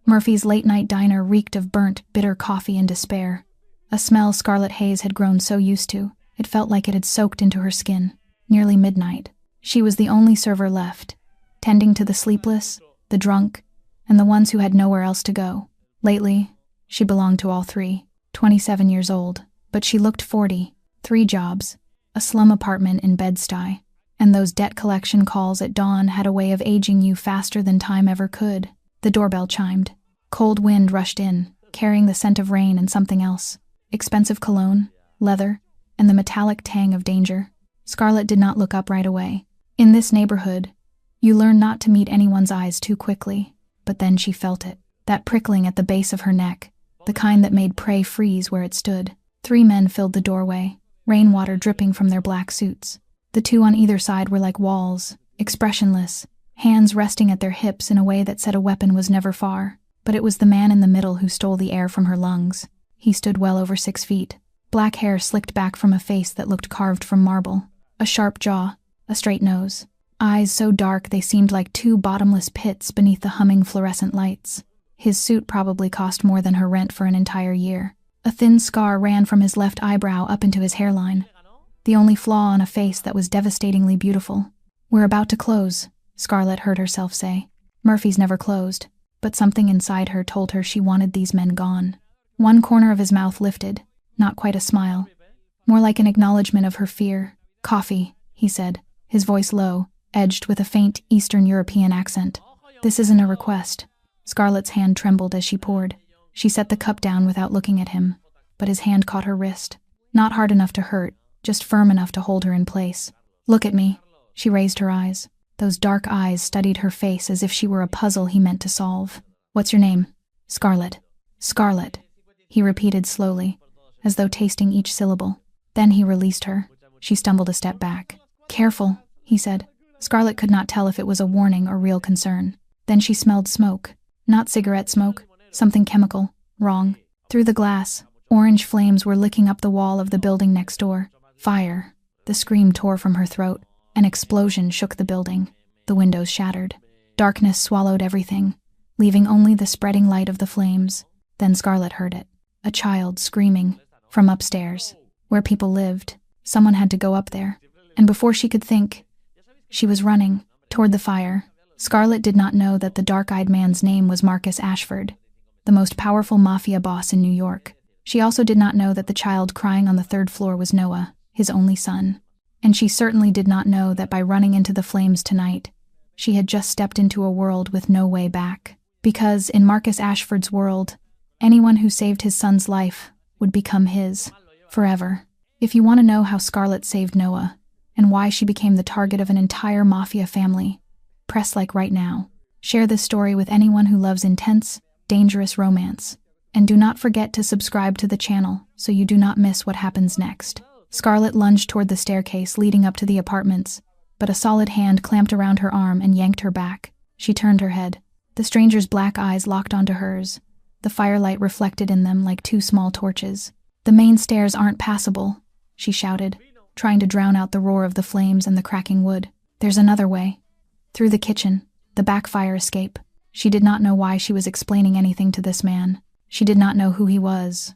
Murphy's late-night diner reeked of burnt, bitter coffee and despair. A smell Scarlett Hayes had grown so used to, it felt like it had soaked into her skin. Nearly midnight. She was the only server left, tending to the sleepless, the drunk, and the ones who had nowhere else to go. Lately, she belonged to all three. 27 years old, but she looked 40. 3 jobs, a slum apartment in Bed-Stuy, and those debt collection calls at dawn had a way of aging you faster than time ever could. The doorbell chimed. Cold wind rushed in, carrying the scent of rain and something else. Expensive cologne, leather, and the metallic tang of danger. Scarlett did not look up right away. In this neighborhood, you learn not to meet anyone's eyes too quickly. But then she felt it. That prickling at the base of her neck, the kind that made prey freeze where it stood. 3 men filled the doorway, rainwater dripping from their black suits. The 2 on either side were like walls, expressionless, hands resting at their hips in a way that said a weapon was never far. But it was the man in the middle who stole the air from her lungs. He stood well over 6 feet. Black hair slicked back from a face that looked carved from marble. A sharp jaw, a straight nose. Eyes so dark they seemed like 2 bottomless pits beneath the humming fluorescent lights. His suit probably cost more than her rent for an entire year. A thin scar ran from his left eyebrow up into his hairline, the only flaw on a face that was devastatingly beautiful. "We're about to close," Scarlett heard herself say. Murphy's never closed, but something inside her told her she wanted these men gone. One corner of his mouth lifted, not quite a smile, more like an acknowledgement of her fear. "Coffee," he said, his voice low, edged with a faint Eastern European accent. "This isn't a request." Scarlett's hand trembled as she poured. She set the cup down without looking at him, but his hand caught her wrist. Not hard enough to hurt, just firm enough to hold her in place. "Look at me." She raised her eyes. Those dark eyes studied her face as if she were a puzzle he meant to solve. "What's your name?" "Scarlett." "Scarlett," he repeated slowly, as though tasting each syllable. Then he released her. She stumbled a step back. "Careful," he said. Scarlett could not tell if it was a warning or real concern. Then she smelled smoke. Not cigarette smoke, something chemical. Wrong. Through the glass, orange flames were licking up the wall of the building next door. Fire. The scream tore from her throat. An explosion shook the building. The windows shattered. Darkness swallowed everything, leaving only the spreading light of the flames. Then Scarlett heard it. A child screaming. From upstairs. Where people lived. Someone had to go up there. And before she could think, she was running toward the fire. Scarlett did not know that the dark-eyed man's name was Marcus Ashford, the most powerful Mafia boss in New York. She also did not know that the child crying on the 3rd floor was Noah, his only son. And she certainly did not know that by running into the flames tonight, she had just stepped into a world with no way back. Because, in Marcus Ashford's world, anyone who saved his son's life would become his, forever. If you want to know how Scarlett saved Noah, and why she became the target of an entire Mafia family, press like right now. Share this story with anyone who loves intense, dangerous romance. And do not forget to subscribe to the channel so you do not miss what happens next. Scarlett lunged toward the staircase leading up to the apartments, but a solid hand clamped around her arm and yanked her back. She turned her head. The stranger's black eyes locked onto hers, the firelight reflected in them like 2 small torches. "The main stairs aren't passable," she shouted, trying to drown out the roar of the flames and the cracking wood. "There's another way. Through the kitchen, the back fire escape." She did not know why she was explaining anything to this man. She did not know who he was,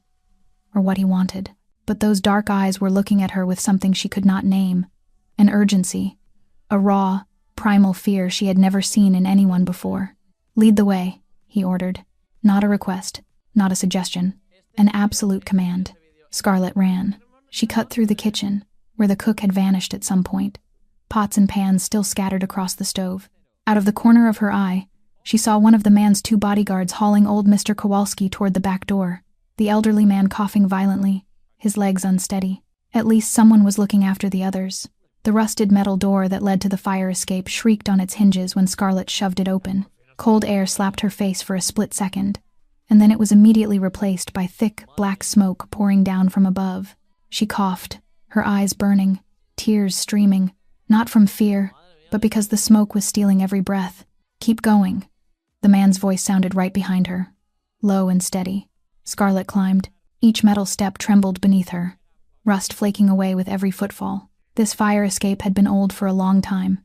or what he wanted. But those dark eyes were looking at her with something she could not name. An urgency. A raw, primal fear she had never seen in anyone before. "Lead the way," he ordered. Not a request, not a suggestion. An absolute command. Scarlett ran. She cut through the kitchen, where the cook had vanished at some point. Pots and pans still scattered across the stove. Out of the corner of her eye, she saw one of the man's 2 bodyguards hauling old Mr. Kowalski toward the back door, the elderly man coughing violently, his legs unsteady. At least someone was looking after the others. The rusted metal door that led to the fire escape shrieked on its hinges when Scarlett shoved it open. Cold air slapped her face for a split second, and then it was immediately replaced by thick, black smoke pouring down from above. She coughed, her eyes burning, tears streaming, not from fear, but because the smoke was stealing every breath. "Keep going." The man's voice sounded right behind her, low and steady. Scarlett climbed. Each metal step trembled beneath her, rust flaking away with every footfall. This fire escape had been old for a long time,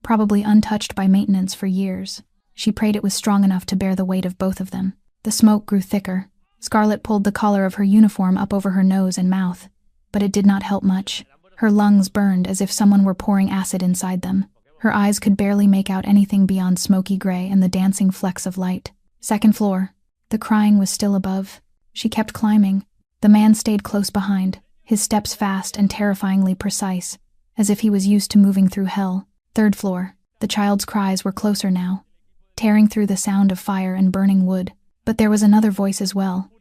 probably untouched by maintenance for years. She prayed it was strong enough to bear the weight of both of them. The smoke grew thicker. Scarlett pulled the collar of her uniform up over her nose and mouth, but it did not help much. Her lungs burned as if someone were pouring acid inside them. Her eyes could barely make out anything beyond smoky gray and the dancing flecks of light. Second floor. The crying was still above. She kept climbing. The man stayed close behind, his steps fast and terrifyingly precise, as if he was used to moving through hell. Third floor. The child's cries were closer now, tearing through the sound of fire and burning wood. But there was another voice as well.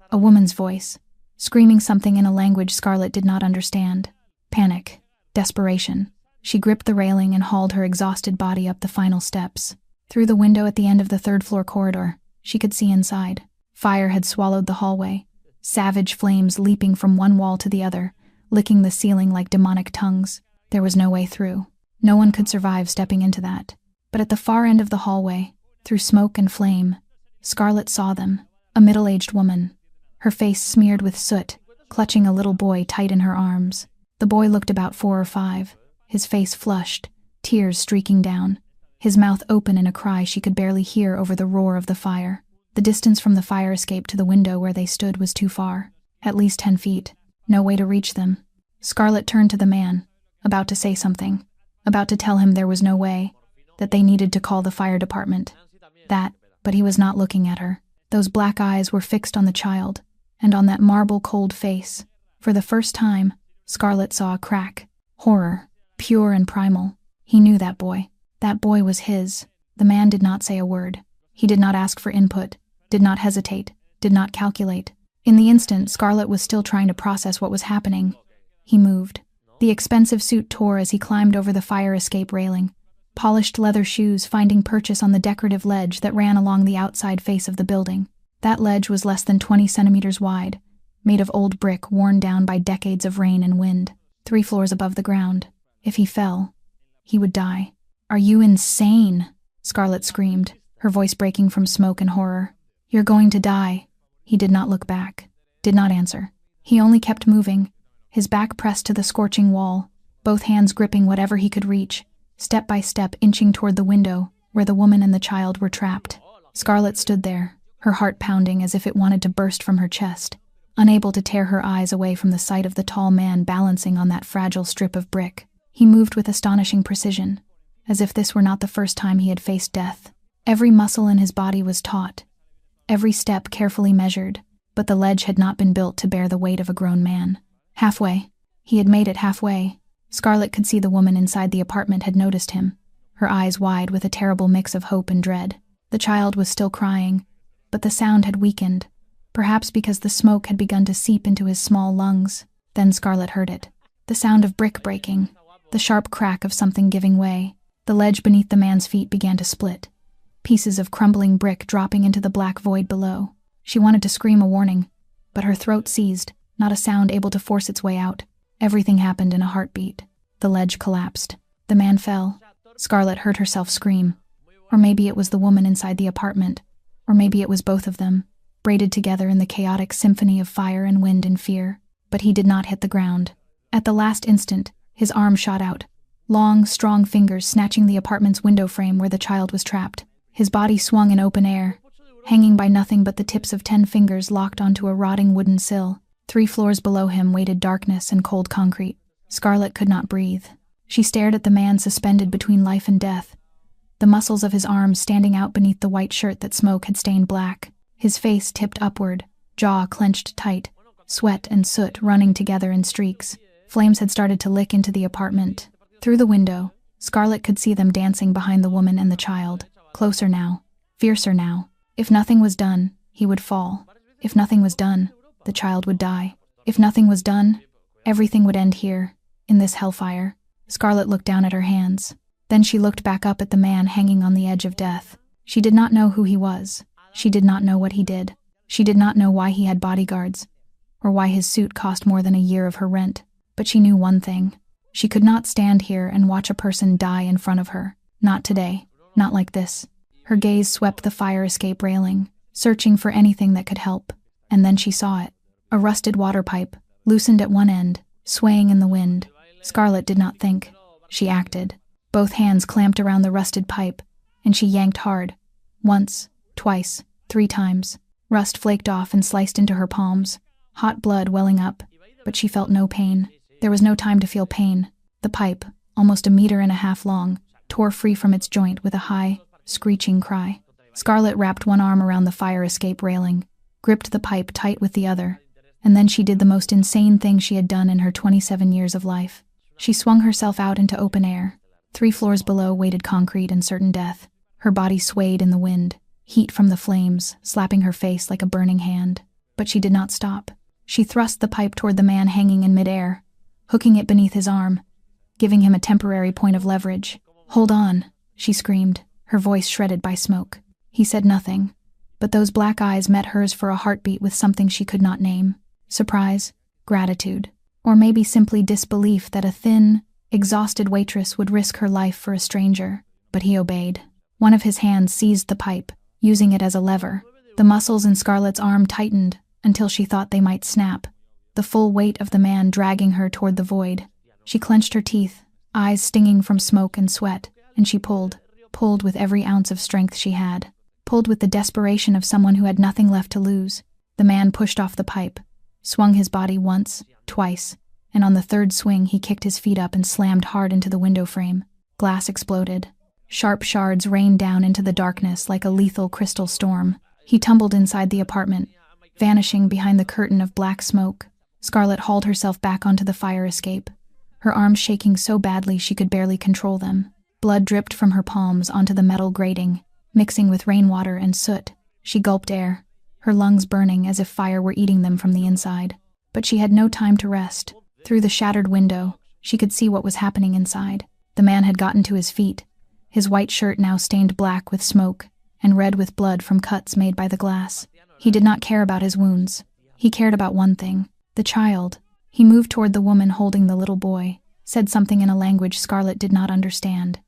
A woman's voice, screaming something in a language Scarlett did not understand. Panic. Desperation. She gripped the railing and hauled her exhausted body up the final steps. Through the window at the end of the third-floor corridor, she could see inside. Fire had swallowed the hallway, savage flames leaping from one wall to the other, licking the ceiling like demonic tongues. There was no way through. No one could survive stepping into that. But at the far end of the hallway, through smoke and flame, Scarlett saw them. A middle-aged woman, her face smeared with soot, clutching a little boy tight in her arms. The boy looked about 4 or 5, his face flushed, tears streaking down, his mouth open in a cry she could barely hear over the roar of the fire. The distance from the fire escape to the window where they stood was too far, at least 10 feet. No way to reach them. Scarlett turned to the man, about to say something, about to tell him there was no way, that they needed to call the fire department. But he was not looking at her. Those black eyes were fixed on the child, and on that marble-cold face. For the first time, Scarlett saw a crack. Horror, pure and primal. He knew that boy. That boy was his. The man did not say a word. He did not ask for input, did not hesitate, did not calculate. In the instant, Scarlett was still trying to process what was happening. He moved. The expensive suit tore as he climbed over the fire escape railing. Polished leather shoes finding purchase on the decorative ledge that ran along the outside face of the building. That ledge was less than 20 centimeters wide, made of old brick worn down by decades of rain and wind. 3 floors above the ground. If he fell, he would die. "Are you insane?" Scarlett screamed, her voice breaking from smoke and horror. "You're going to die." He did not look back, did not answer. He only kept moving, his back pressed to the scorching wall, both hands gripping whatever he could reach, step by step inching toward the window where the woman and the child were trapped. Scarlett stood there, her heart pounding as if it wanted to burst from her chest, unable to tear her eyes away from the sight of the tall man balancing on that fragile strip of brick. He moved with astonishing precision, as if this were not the first time he had faced death. Every muscle in his body was taut, every step carefully measured, but the ledge had not been built to bear the weight of a grown man. Halfway. He had made it halfway. Scarlett could see the woman inside the apartment had noticed him, her eyes wide with a terrible mix of hope and dread. The child was still crying, but the sound had weakened, perhaps because the smoke had begun to seep into his small lungs. Then Scarlett heard it. The sound of brick breaking, the sharp crack of something giving way. The ledge beneath the man's feet began to split, pieces of crumbling brick dropping into the black void below. She wanted to scream a warning, but her throat seized, not a sound able to force its way out. Everything happened in a heartbeat. The ledge collapsed. The man fell. Scarlett heard herself scream. Or maybe it was the woman inside the apartment, or maybe it was both of them, braided together in the chaotic symphony of fire and wind and fear. But he did not hit the ground. At the last instant, his arm shot out, long, strong fingers snatching the apartment's window frame where the child was trapped. His body swung in open air, hanging by nothing but the tips of 10 fingers locked onto a rotting wooden sill. 3 floors below him waited darkness and cold concrete. Scarlett could not breathe. She stared at the man suspended between life and death, the muscles of his arms standing out beneath the white shirt that smoke had stained black. His face tipped upward, jaw clenched tight, sweat and soot running together in streaks. Flames had started to lick into the apartment. Through the window, Scarlett could see them dancing behind the woman and the child. Closer now, fiercer now. If nothing was done, he would fall. If nothing was done, the child would die. If nothing was done, everything would end here, in this hellfire. Scarlett looked down at her hands. Then she looked back up at the man hanging on the edge of death. She did not know who he was. She did not know what he did. She did not know why he had bodyguards, or why his suit cost more than a year of her rent. But she knew one thing. She could not stand here and watch a person die in front of her. Not today. Not like this. Her gaze swept the fire escape railing, searching for anything that could help. And then she saw it. A rusted water pipe, loosened at one end, swaying in the wind. Scarlett did not think. She acted. Both hands clamped around the rusted pipe, and she yanked hard, Once, twice, 3 times. Rust flaked off and sliced into her palms, hot blood welling up, but she felt no pain. There was no time to feel pain. The pipe, almost 1.5 meters long, tore free from its joint with a high, screeching cry. Scarlett wrapped one arm around the fire escape railing, gripped the pipe tight with the other, and then she did the most insane thing she had done in her 27 years of life. She swung herself out into open air. 3 floors below waited concrete and certain death. Her body swayed in the wind, heat from the flames slapping her face like a burning hand. But she did not stop. She thrust the pipe toward the man hanging in midair, hooking it beneath his arm, giving him a temporary point of leverage. "Hold on," she screamed, her voice shredded by smoke. He said nothing, but those black eyes met hers for a heartbeat with something she could not name. Surprise, gratitude, or maybe simply disbelief that a thin, exhausted waitress would risk her life for a stranger. But he obeyed. One of his hands seized the pipe, using it as a lever. The muscles in Scarlett's arm tightened until she thought they might snap, the full weight of the man dragging her toward the void. She clenched her teeth, eyes stinging from smoke and sweat, and she pulled with every ounce of strength she had, pulled with the desperation of someone who had nothing left to lose. The man pushed off the pipe, swung his body once, twice, and on the 3rd swing he kicked his feet up and slammed hard into the window frame. Glass exploded. Sharp shards rained down into the darkness like a lethal crystal storm. He tumbled inside the apartment, vanishing behind the curtain of black smoke. Scarlett hauled herself back onto the fire escape, her arms shaking so badly she could barely control them. Blood dripped from her palms onto the metal grating, mixing with rainwater and soot. She gulped air, her lungs burning as if fire were eating them from the inside. But she had no time to rest. Through the shattered window, she could see what was happening inside. The man had gotten to his feet, his white shirt now stained black with smoke and red with blood from cuts made by the glass. He did not care about his wounds. He cared about one thing, the child. He moved toward the woman holding the little boy, said something in a language Scarlett did not understand,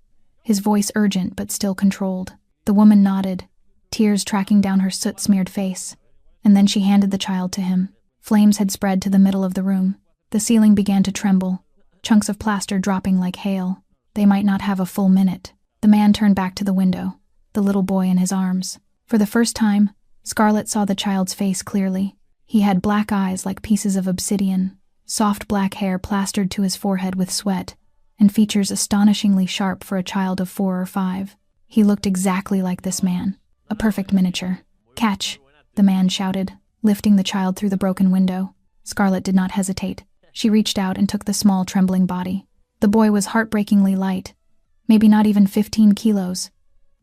his voice urgent but still controlled. The woman nodded, tears tracking down her soot-smeared face, and then she handed the child to him. Flames had spread to the middle of the room. The ceiling began to tremble, chunks of plaster dropping like hail. They might not have a full minute. The man turned back to the window, the little boy in his arms. For the first time, Scarlett saw the child's face clearly. He had black eyes like pieces of obsidian, soft black hair plastered to his forehead with sweat, and features astonishingly sharp for a child of 4 or 5. He looked exactly like this man, a perfect miniature. "Catch," the man shouted, lifting the child through the broken window. Scarlett did not hesitate. She reached out and took the small, trembling body. The boy was heartbreakingly light, maybe not even 15 kilos,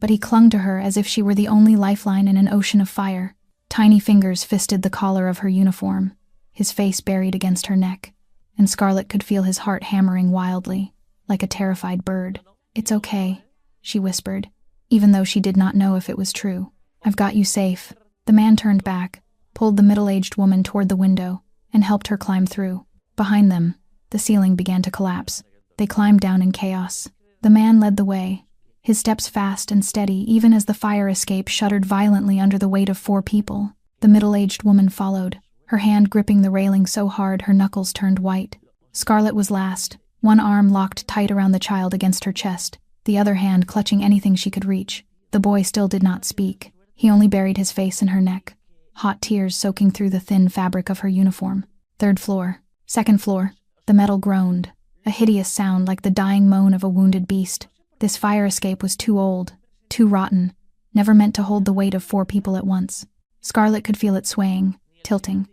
but he clung to her as if she were the only lifeline in an ocean of fire. Tiny fingers fisted the collar of her uniform, his face buried against her neck, and Scarlett could feel his heart hammering wildly, like a terrified bird. "It's okay," she whispered, even though she did not know if it was true. "I've got you safe." The man turned back, pulled the middle-aged woman toward the window, and helped her climb through. Behind them, the ceiling began to collapse. They climbed down in chaos. The man led the way, his steps fast and steady even as the fire escape shuddered violently under the weight of 4 people. The middle-aged woman followed, her hand gripping the railing so hard her knuckles turned white. Scarlett was last, one arm locked tight around the child against her chest, the other hand clutching anything she could reach. The boy still did not speak. He only buried his face in her neck, hot tears soaking through the thin fabric of her uniform. 3rd floor. 2nd floor. The metal groaned, a hideous sound like the dying moan of a wounded beast. This fire escape was too old, too rotten, never meant to hold the weight of 4 people at once. Scarlett could feel it swaying, tilting,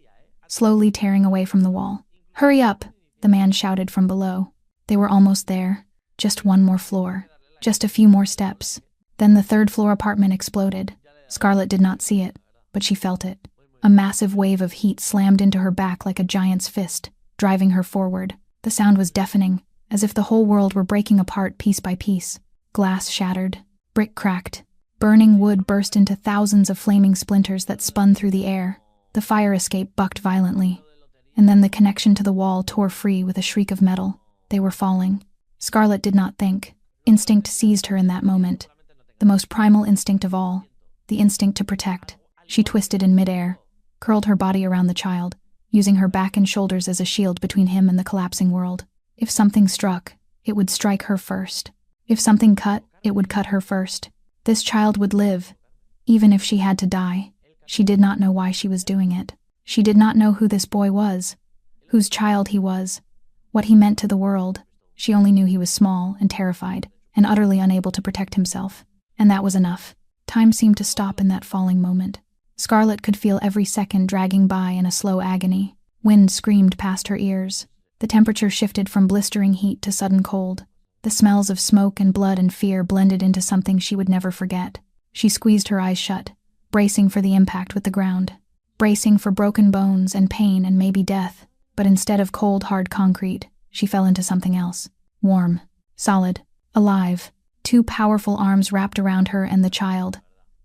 slowly tearing away from the wall. "Hurry up," the man shouted from below. They were almost there. Just 1 more floor. Just a few more steps. Then the 3rd floor apartment exploded. Scarlett did not see it, but she felt it. A massive wave of heat slammed into her back like a giant's fist, driving her forward. The sound was deafening, as if the whole world were breaking apart piece by piece. Glass shattered, brick cracked, burning wood burst into thousands of flaming splinters that spun through the air. The fire escape bucked violently, and then the connection to the wall tore free with a shriek of metal. They were falling. Scarlett did not think. Instinct seized her in that moment. The most primal instinct of all, the instinct to protect. She twisted in midair, curled her body around the child, using her back and shoulders as a shield between him and the collapsing world. If something struck, it would strike her first. If something cut, it would cut her first. This child would live, Even if she had to die, she did not know why she was doing it. She did not know who this boy was, whose child he was, what he meant to the world. She only knew he was small and terrified and utterly unable to protect himself. And that was enough. Time seemed to stop in that falling moment. Scarlett could feel every second dragging by in a slow agony. Wind screamed past her ears. The temperature shifted from blistering heat to sudden cold. The smells of smoke and blood and fear blended into something she would never forget. She squeezed her eyes shut, bracing for the impact with the ground, bracing for broken bones and pain and maybe death. But instead of cold, hard concrete, she fell into something else. Warm, solid, alive. Two powerful arms wrapped around her and the child,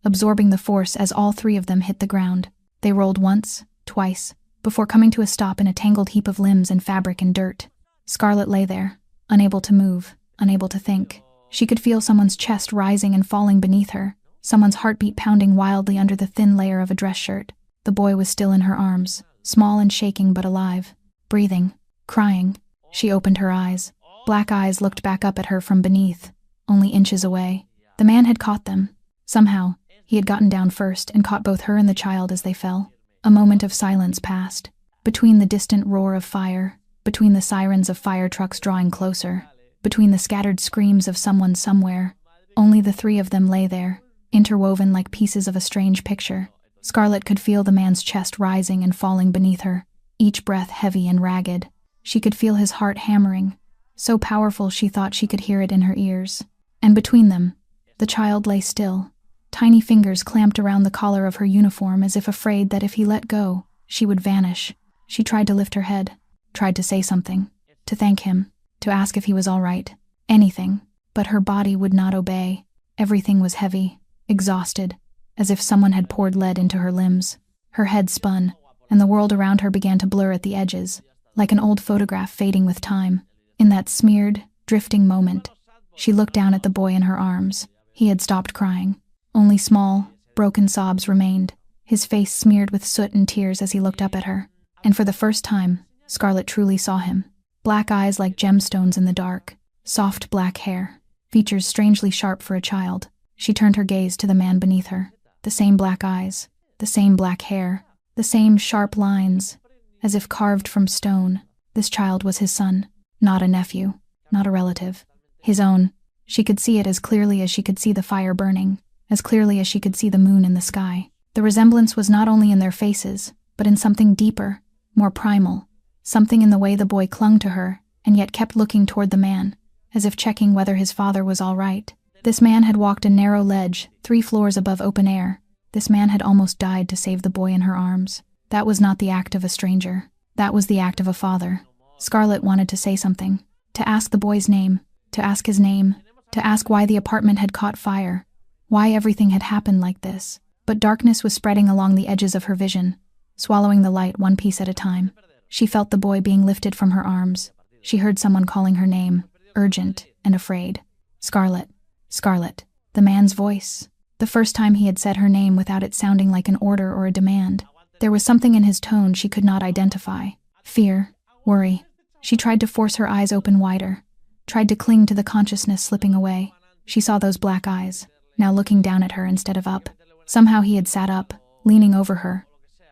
absorbing the force as all three of them hit the ground. They rolled once, twice, before coming to a stop in a tangled heap of limbs and fabric and dirt. Scarlett lay there, unable to move, unable to think. She could feel someone's chest rising and falling beneath her, someone's heartbeat pounding wildly under the thin layer of a dress shirt. The boy was still in her arms, small and shaking but alive, breathing, crying. She opened her eyes. Black eyes looked back up at her from beneath, only inches away. The man had caught them. Somehow, he had gotten down first and caught both her and the child as they fell. A moment of silence passed. Between the distant roar of fire, between the sirens of fire trucks drawing closer, between the scattered screams of someone somewhere, only the three of them lay there, interwoven like pieces of a strange picture. Scarlett could feel the man's chest rising and falling beneath her, each breath heavy and ragged. She could feel his heart hammering, so powerful she thought she could hear it in her ears. And between them, the child lay still, tiny fingers clamped around the collar of her uniform as if afraid that if he let go, she would vanish. She tried to lift her head, tried to say something, to thank him, to ask if he was all right, anything, but her body would not obey. Everything was heavy, exhausted, as if someone had poured lead into her limbs. Her head spun, and the world around her began to blur at the edges, like an old photograph fading with time. In that smeared, drifting moment, she looked down at the boy in her arms. He had stopped crying. Only small, broken sobs remained, his face smeared with soot and tears as he looked up at her. And for the first time, Scarlett truly saw him. Black eyes like gemstones in the dark, soft black hair, features strangely sharp for a child. She turned her gaze to the man beneath her. The same black eyes, the same black hair, the same sharp lines, as if carved from stone. This child was his son, not a nephew, not a relative. His own. She could see it as clearly as she could see the fire burning, as clearly as she could see the moon in the sky. The resemblance was not only in their faces, but in something deeper, more primal, something in the way the boy clung to her, and yet kept looking toward the man, as if checking whether his father was all right. This man had walked a narrow ledge, 3 floors above open air. This man had almost died to save the boy in her arms. That was not the act of a stranger. That was the act of a father. Scarlett wanted to say something, to ask the boy's name, to ask his name, to ask why the apartment had caught fire, why everything had happened like this. But darkness was spreading along the edges of her vision, swallowing the light one piece at a time. She felt the boy being lifted from her arms. She heard someone calling her name, urgent and afraid. Scarlett. Scarlett. The man's voice. The first time he had said her name without it sounding like an order or a demand. There was something in his tone she could not identify. Fear, worry. She tried to force her eyes open wider, tried to cling to the consciousness slipping away. She saw those black eyes, now looking down at her instead of up. Somehow he had sat up, leaning over her,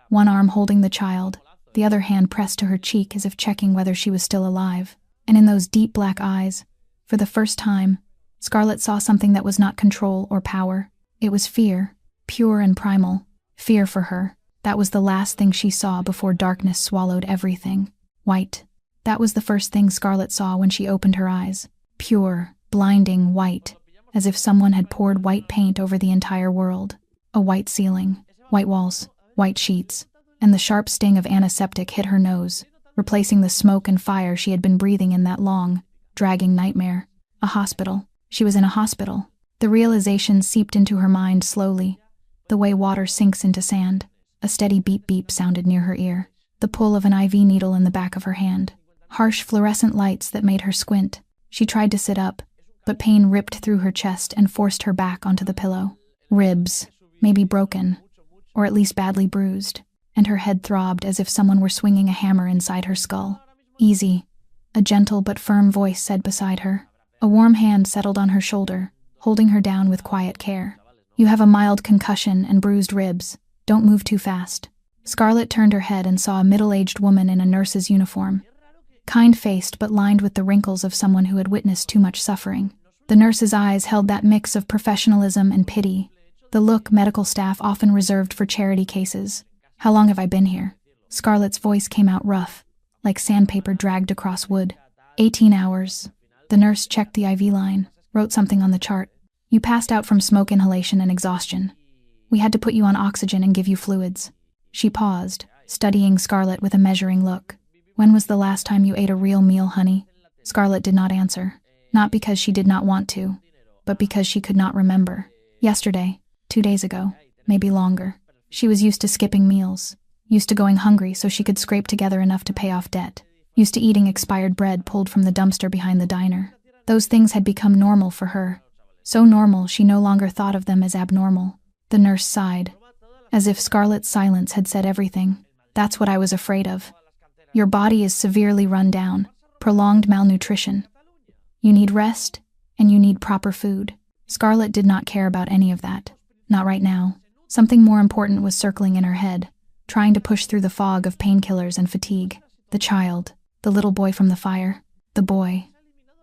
one arm holding the child, the other hand pressed to her cheek as if checking whether she was still alive. And in those deep black eyes, for the first time, Scarlett saw something that was not control or power. It was fear, pure and primal. Fear for her. That was the last thing she saw before darkness swallowed everything. White. That was the first thing Scarlett saw when she opened her eyes. Pure, blinding white, as if someone had poured white paint over the entire world. A white ceiling, white walls, white sheets, and the sharp sting of antiseptic hit her nose, replacing the smoke and fire she had been breathing in that long, dragging nightmare. A hospital. She was in a hospital. The realization seeped into her mind slowly, the way water sinks into sand. A steady beep-beep sounded near her ear, the pull of an IV needle in the back of her hand. Harsh fluorescent lights that made her squint. She tried to sit up, but pain ripped through her chest and forced her back onto the pillow. Ribs, maybe broken, or at least badly bruised, and her head throbbed as if someone were swinging a hammer inside her skull. Easy, a gentle but firm voice said beside her. A warm hand settled on her shoulder, holding her down with quiet care. You have a mild concussion and bruised ribs. Don't move too fast. Scarlett turned her head and saw a middle-aged woman in a nurse's uniform. Kind-faced but lined with the wrinkles of someone who had witnessed too much suffering. The nurse's eyes held that mix of professionalism and pity, the look medical staff often reserved for charity cases. How long have I been here? Scarlett's voice came out rough, like sandpaper dragged across wood. 18 hours. The nurse checked the IV line, wrote something on the chart. You passed out from smoke inhalation and exhaustion. We had to put you on oxygen and give you fluids. She paused, studying Scarlett with a measuring look. When was the last time you ate a real meal, honey? Scarlett did not answer, not because she did not want to, but because she could not remember. Yesterday, 2 days ago, maybe longer. She was used to skipping meals, used to going hungry so she could scrape together enough to pay off debt, used to eating expired bread pulled from the dumpster behind the diner. Those things had become normal for her. So normal she no longer thought of them as abnormal. The nurse sighed, as if Scarlett's silence had said everything. That's what I was afraid of. Your body is severely run down, prolonged malnutrition. You need rest, and you need proper food. Scarlett did not care about any of that. Not right now. Something more important was circling in her head, trying to push through the fog of painkillers and fatigue. The child, the little boy from the fire. The boy,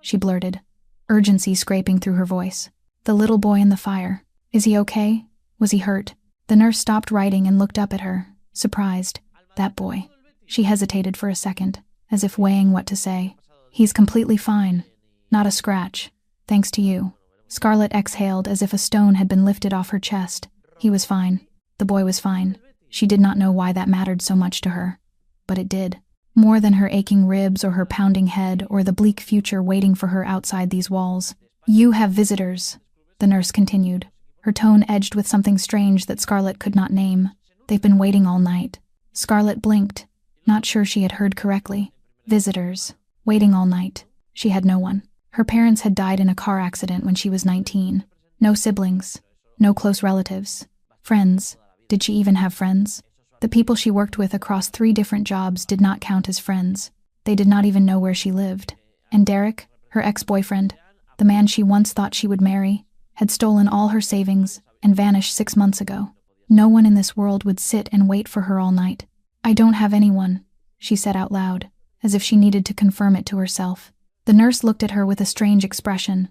she blurted, urgency scraping through her voice. The little boy in the fire. Is he okay? Was he hurt? The nurse stopped writing and looked up at her, surprised. That boy. She hesitated for a second, as if weighing what to say. He's completely fine. Not a scratch. Thanks to you. Scarlett exhaled as if a stone had been lifted off her chest. He was fine. The boy was fine. She did not know why that mattered so much to her. But it did. More than her aching ribs or her pounding head or the bleak future waiting for her outside these walls. You have visitors, the nurse continued, her tone edged with something strange that Scarlett could not name. They've been waiting all night. Scarlett blinked, not sure she had heard correctly. Visitors. Waiting all night. She had no one. Her parents had died in a car accident when she was 19. No siblings. No close relatives. Friends. Did she even have friends? The people she worked with across 3 different jobs did not count as friends. They did not even know where she lived. And Derek, her ex-boyfriend, the man she once thought she would marry, had stolen all her savings and vanished 6 months ago. No one in this world would sit and wait for her all night. I don't have anyone, she said out loud, as if she needed to confirm it to herself. The nurse looked at her with a strange expression,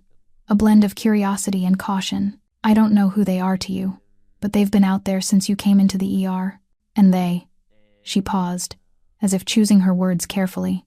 a blend of curiosity and caution. I don't know who they are to you, but they've been out there since you came into the ER. And they, she paused, as if choosing her words carefully,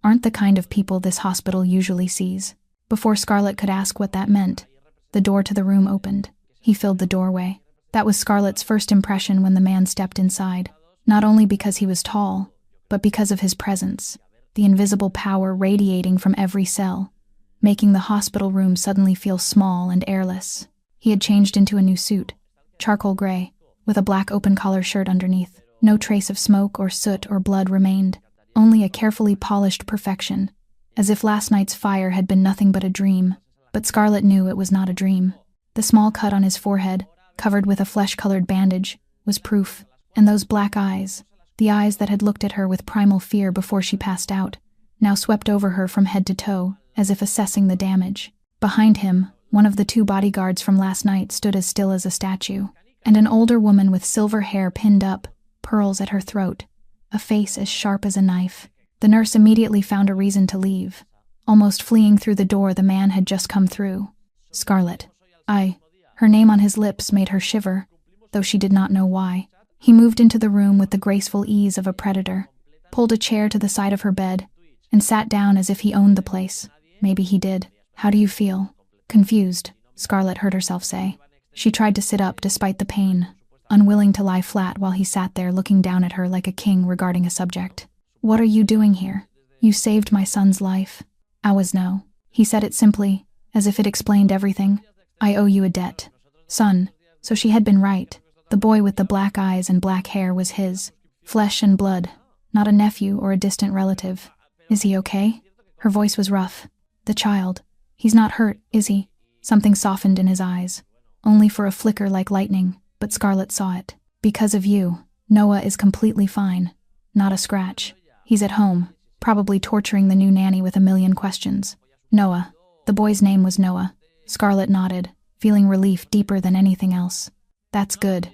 aren't the kind of people this hospital usually sees. Before Scarlett could ask what that meant, the door to the room opened. He filled the doorway. That was Scarlett's first impression when the man stepped inside, not only because he was tall, but because of his presence, the invisible power radiating from every cell, making the hospital room suddenly feel small and airless. He had changed into a new suit, charcoal gray, with a black open-collar shirt underneath. No trace of smoke or soot or blood remained, only a carefully polished perfection, as if last night's fire had been nothing but a dream. But Scarlett knew it was not a dream. The small cut on his forehead, covered with a flesh-colored bandage, was proof. And those black eyes, the eyes that had looked at her with primal fear before she passed out, now swept over her from head to toe, as if assessing the damage. Behind him, one of the 2 bodyguards from last night stood as still as a statue. And an older woman with silver hair pinned up, pearls at her throat, a face as sharp as a knife. The nurse immediately found a reason to leave, almost fleeing through the door the man had just come through. Scarlett. Her name on his lips made her shiver, though she did not know why. He moved into the room with the graceful ease of a predator, pulled a chair to the side of her bed, and sat down as if he owned the place. Maybe he did. How do you feel? Confused, Scarlett heard herself say. She tried to sit up despite the pain, unwilling to lie flat while he sat there looking down at her like a king regarding a subject. What are you doing here? You saved my son's life. I was no. He said it simply, as if it explained everything. I owe you a debt. Son. So she had been right. The boy with the black eyes and black hair was his. Flesh and blood, not a nephew or a distant relative. Is he okay? Her voice was rough. The child. He's not hurt, is he? Something softened in his eyes. Only for a flicker like lightning, but Scarlett saw it. Because of you, Noah is completely fine. Not a scratch. He's at home, probably torturing the new nanny with a million questions. Noah. The boy's name was Noah. Scarlett nodded, feeling relief deeper than anything else. That's good.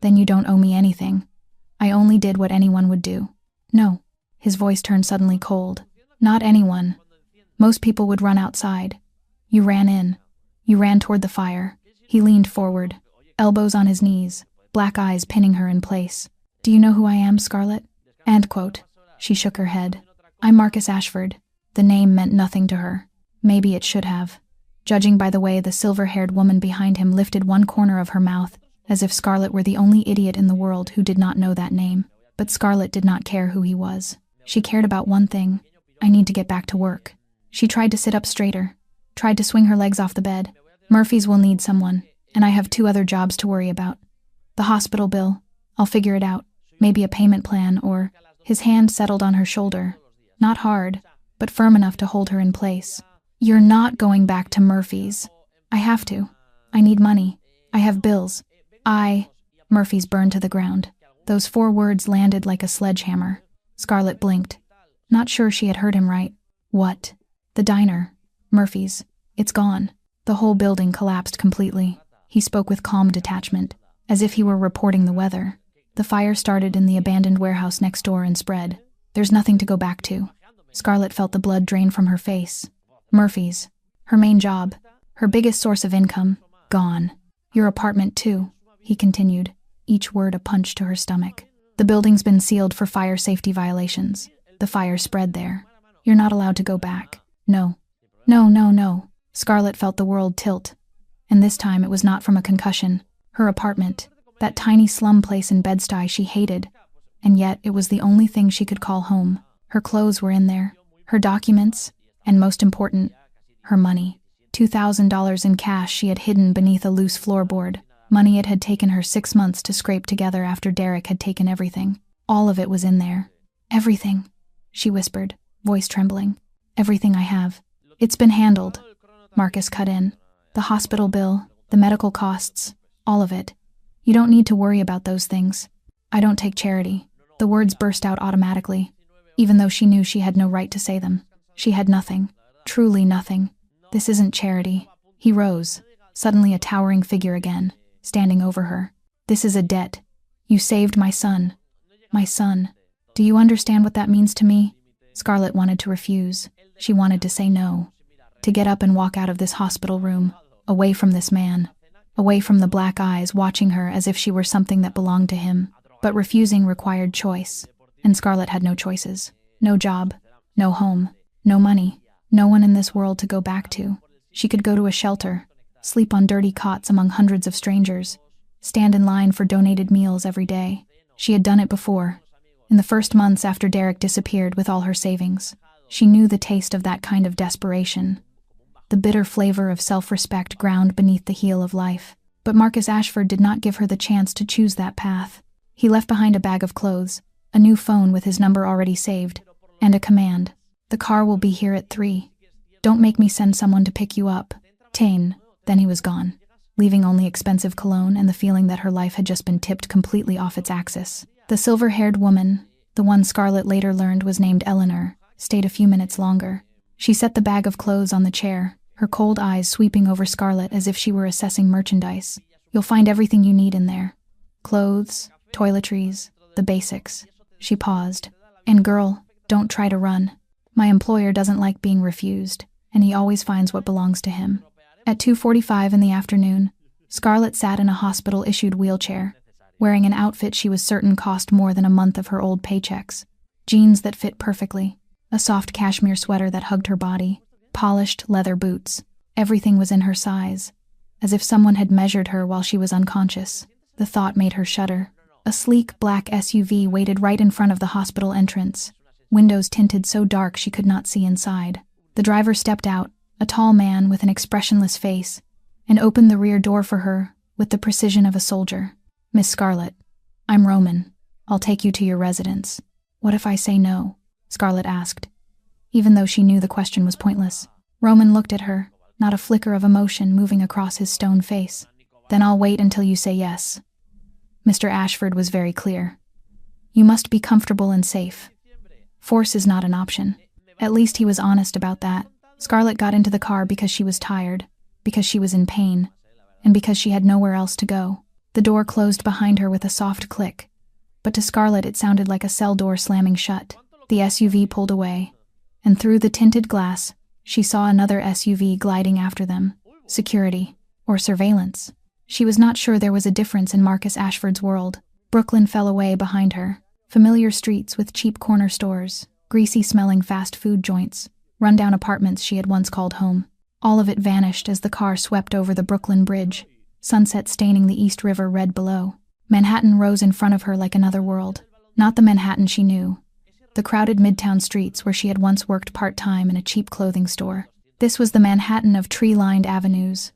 Then you don't owe me anything. I only did what anyone would do. No. His voice turned suddenly cold. Not anyone. Most people would run outside. You ran in. You ran toward the fire. He leaned forward, elbows on his knees, black eyes pinning her in place. Do you know who I am, Scarlett? End quote. She shook her head. I'm Marcus Ashford. The name meant nothing to her. Maybe it should have. Judging by the way the silver-haired woman behind him lifted one corner of her mouth, as if Scarlett were the only idiot in the world who did not know that name. But Scarlett did not care who he was. She cared about one thing. I need to get back to work. She tried to sit up straighter, tried to swing her legs off the bed. Murphy's will need someone, and I have 2 other jobs to worry about. The hospital bill. I'll figure it out. Maybe a payment plan, or... His hand settled on her shoulder. Not hard, but firm enough to hold her in place. You're not going back to Murphy's. I have to. I need money. I have bills. Murphy's burned to the ground. Those 4 words landed like a sledgehammer. Scarlett blinked. Not sure she had heard him right. What? The diner. Murphy's. It's gone. The whole building collapsed completely. He spoke with calm detachment, as if he were reporting the weather. The fire started in the abandoned warehouse next door and spread. There's nothing to go back to. Scarlett felt the blood drain from her face. Murphy's. Her main job. Her biggest source of income. Gone. Your apartment, too, he continued, each word a punch to her stomach. The building's been sealed for fire safety violations. The fire spread there. You're not allowed to go back. No. No. Scarlett felt the world tilt. And this time it was not from a concussion. Her apartment. That tiny slum place in Bed-Stuy she hated. And yet it was the only thing she could call home. Her clothes were in there. Her documents. And most important, her money. $2,000 in cash she had hidden beneath a loose floorboard. Money it had taken her 6 months to scrape together after Derek had taken everything. All of it was in there. Everything, she whispered, voice trembling. Everything I have. It's been handled. Marcus cut in. The hospital bill, the medical costs, all of it. You don't need to worry about those things. I don't take charity. The words burst out automatically, even though she knew she had no right to say them. She had nothing. Truly nothing. This isn't charity. He rose, suddenly a towering figure again, standing over her. This is a debt. You saved my son. My son. Do you understand what that means to me? Scarlett wanted to refuse. She wanted to say no. To get up and walk out of this hospital room, away from this man, away from the black eyes watching her as if she were something that belonged to him. But refusing required choice, and Scarlett had no choices. No job, no home, no money, no one in this world to go back to. She could go to a shelter, sleep on dirty cots among hundreds of strangers, stand in line for donated meals every day. She had done it before, in the first months after Derek disappeared with all her savings. She knew the taste of that kind of desperation, the bitter flavor of self-respect ground beneath the heel of life. But Marcus Ashford did not give her the chance to choose that path. He left behind a bag of clothes, a new phone with his number already saved, and a command. The car will be here at 3. Don't make me send someone to pick you up. Tane. Then he was gone, leaving only expensive cologne and the feeling that her life had just been tipped completely off its axis. The silver-haired woman, the one Scarlett later learned was named Eleanor, stayed a few minutes longer. She set the bag of clothes on the chair, her cold eyes sweeping over Scarlett as if she were assessing merchandise. You'll find everything you need in there. Clothes, toiletries, the basics. She paused. And girl, don't try to run. My employer doesn't like being refused, and he always finds what belongs to him. At 2:45 in the afternoon, Scarlett sat in a hospital-issued wheelchair, wearing an outfit she was certain cost more than a month of her old paychecks. Jeans that fit perfectly, a soft cashmere sweater that hugged her body, polished leather boots. Everything was in her size, as if someone had measured her while she was unconscious. The thought made her shudder. A sleek black SUV waited right in front of the hospital entrance, windows tinted so dark she could not see inside. The driver stepped out, a tall man with an expressionless face, and opened the rear door for her with the precision of a soldier. Miss Scarlett, I'm Roman. I'll take you to your residence. What if I say no? Scarlett asked, even though she knew the question was pointless. Roman looked at her, not a flicker of emotion moving across his stone face. Then I'll wait until you say yes. Mr. Ashford was very clear. You must be comfortable and safe. Force is not an option. At least he was honest about that. Scarlett got into the car because she was tired, because she was in pain, and because she had nowhere else to go. The door closed behind her with a soft click, but to Scarlett it sounded like a cell door slamming shut. The SUV pulled away, and through the tinted glass, she saw another SUV gliding after them. Security, or surveillance. She was not sure there was a difference in Marcus Ashford's world. Brooklyn fell away behind her. Familiar streets with cheap corner stores, greasy-smelling fast food joints, rundown apartments she had once called home. All of it vanished as the car swept over the Brooklyn Bridge, sunset staining the East River red below. Manhattan rose in front of her like another world. Not the Manhattan she knew. The crowded midtown streets where she had once worked part-time in a cheap clothing store. This was the Manhattan of tree-lined avenues,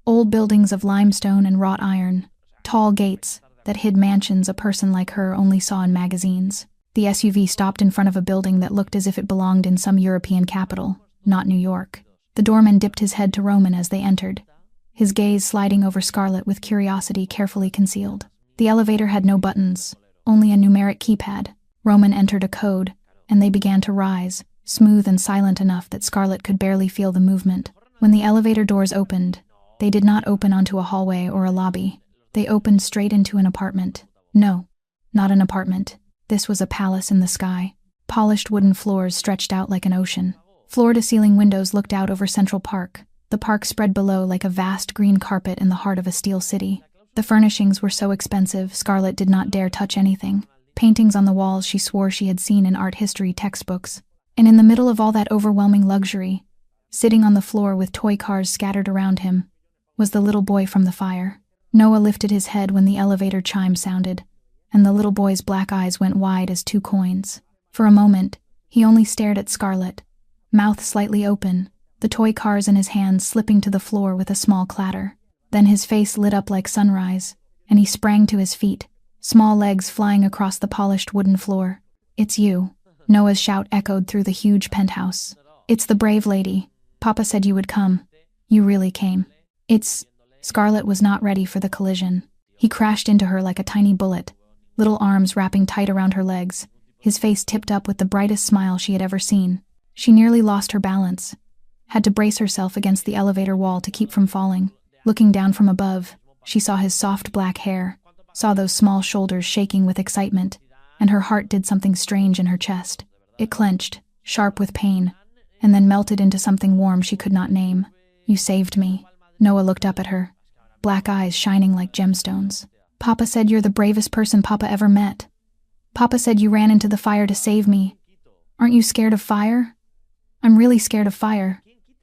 old buildings of limestone and wrought iron, tall gates that hid mansions a person like her only saw in magazines. The SUV stopped in front of a building that looked as if it belonged in some European capital, not New York. The doorman dipped his head to Roman as they entered, his gaze sliding over Scarlett with curiosity carefully concealed. The elevator had no buttons, only a numeric keypad. Roman entered a code, and they began to rise, smooth and silent enough that Scarlett could barely feel the movement. When the elevator doors opened, they did not open onto a hallway or a lobby. They opened straight into an apartment. No, not an apartment. This was a palace in the sky. Polished wooden floors stretched out like an ocean. Floor-to-ceiling windows looked out over Central Park. The park spread below like a vast green carpet in the heart of a steel city. The furnishings were so expensive, Scarlett did not dare touch anything. Paintings on the walls she swore she had seen in art history textbooks. And in the middle of all that overwhelming luxury, sitting on the floor with toy cars scattered around him, was the little boy from the fire. Noah lifted his head when the elevator chime sounded, and the little boy's black eyes went wide as 2 coins. For a moment, he only stared at Scarlett, mouth slightly open, the toy cars in his hands slipping to the floor with a small clatter. Then his face lit up like sunrise, and he sprang to his feet, small legs flying across the polished wooden floor. "It's you." Noah's shout echoed through the huge penthouse. "It's the brave lady. Papa said you would come. You really came." "It's..." Scarlett was not ready for the collision. He crashed into her like a tiny bullet, little arms wrapping tight around her legs, his face tipped up with the brightest smile she had ever seen. She nearly lost her balance, had to brace herself against the elevator wall to keep from falling. Looking down from above, she saw his soft black hair, saw those small shoulders shaking with excitement, and her heart did something strange in her chest. It clenched, sharp with pain, and then melted into something warm she could not name. "You saved me." Noah looked up at her, black eyes shining like gemstones. "Papa said you're the bravest person Papa ever met. Papa said you ran into the fire to save me. Aren't you scared of fire?" "I'm really scared of fire."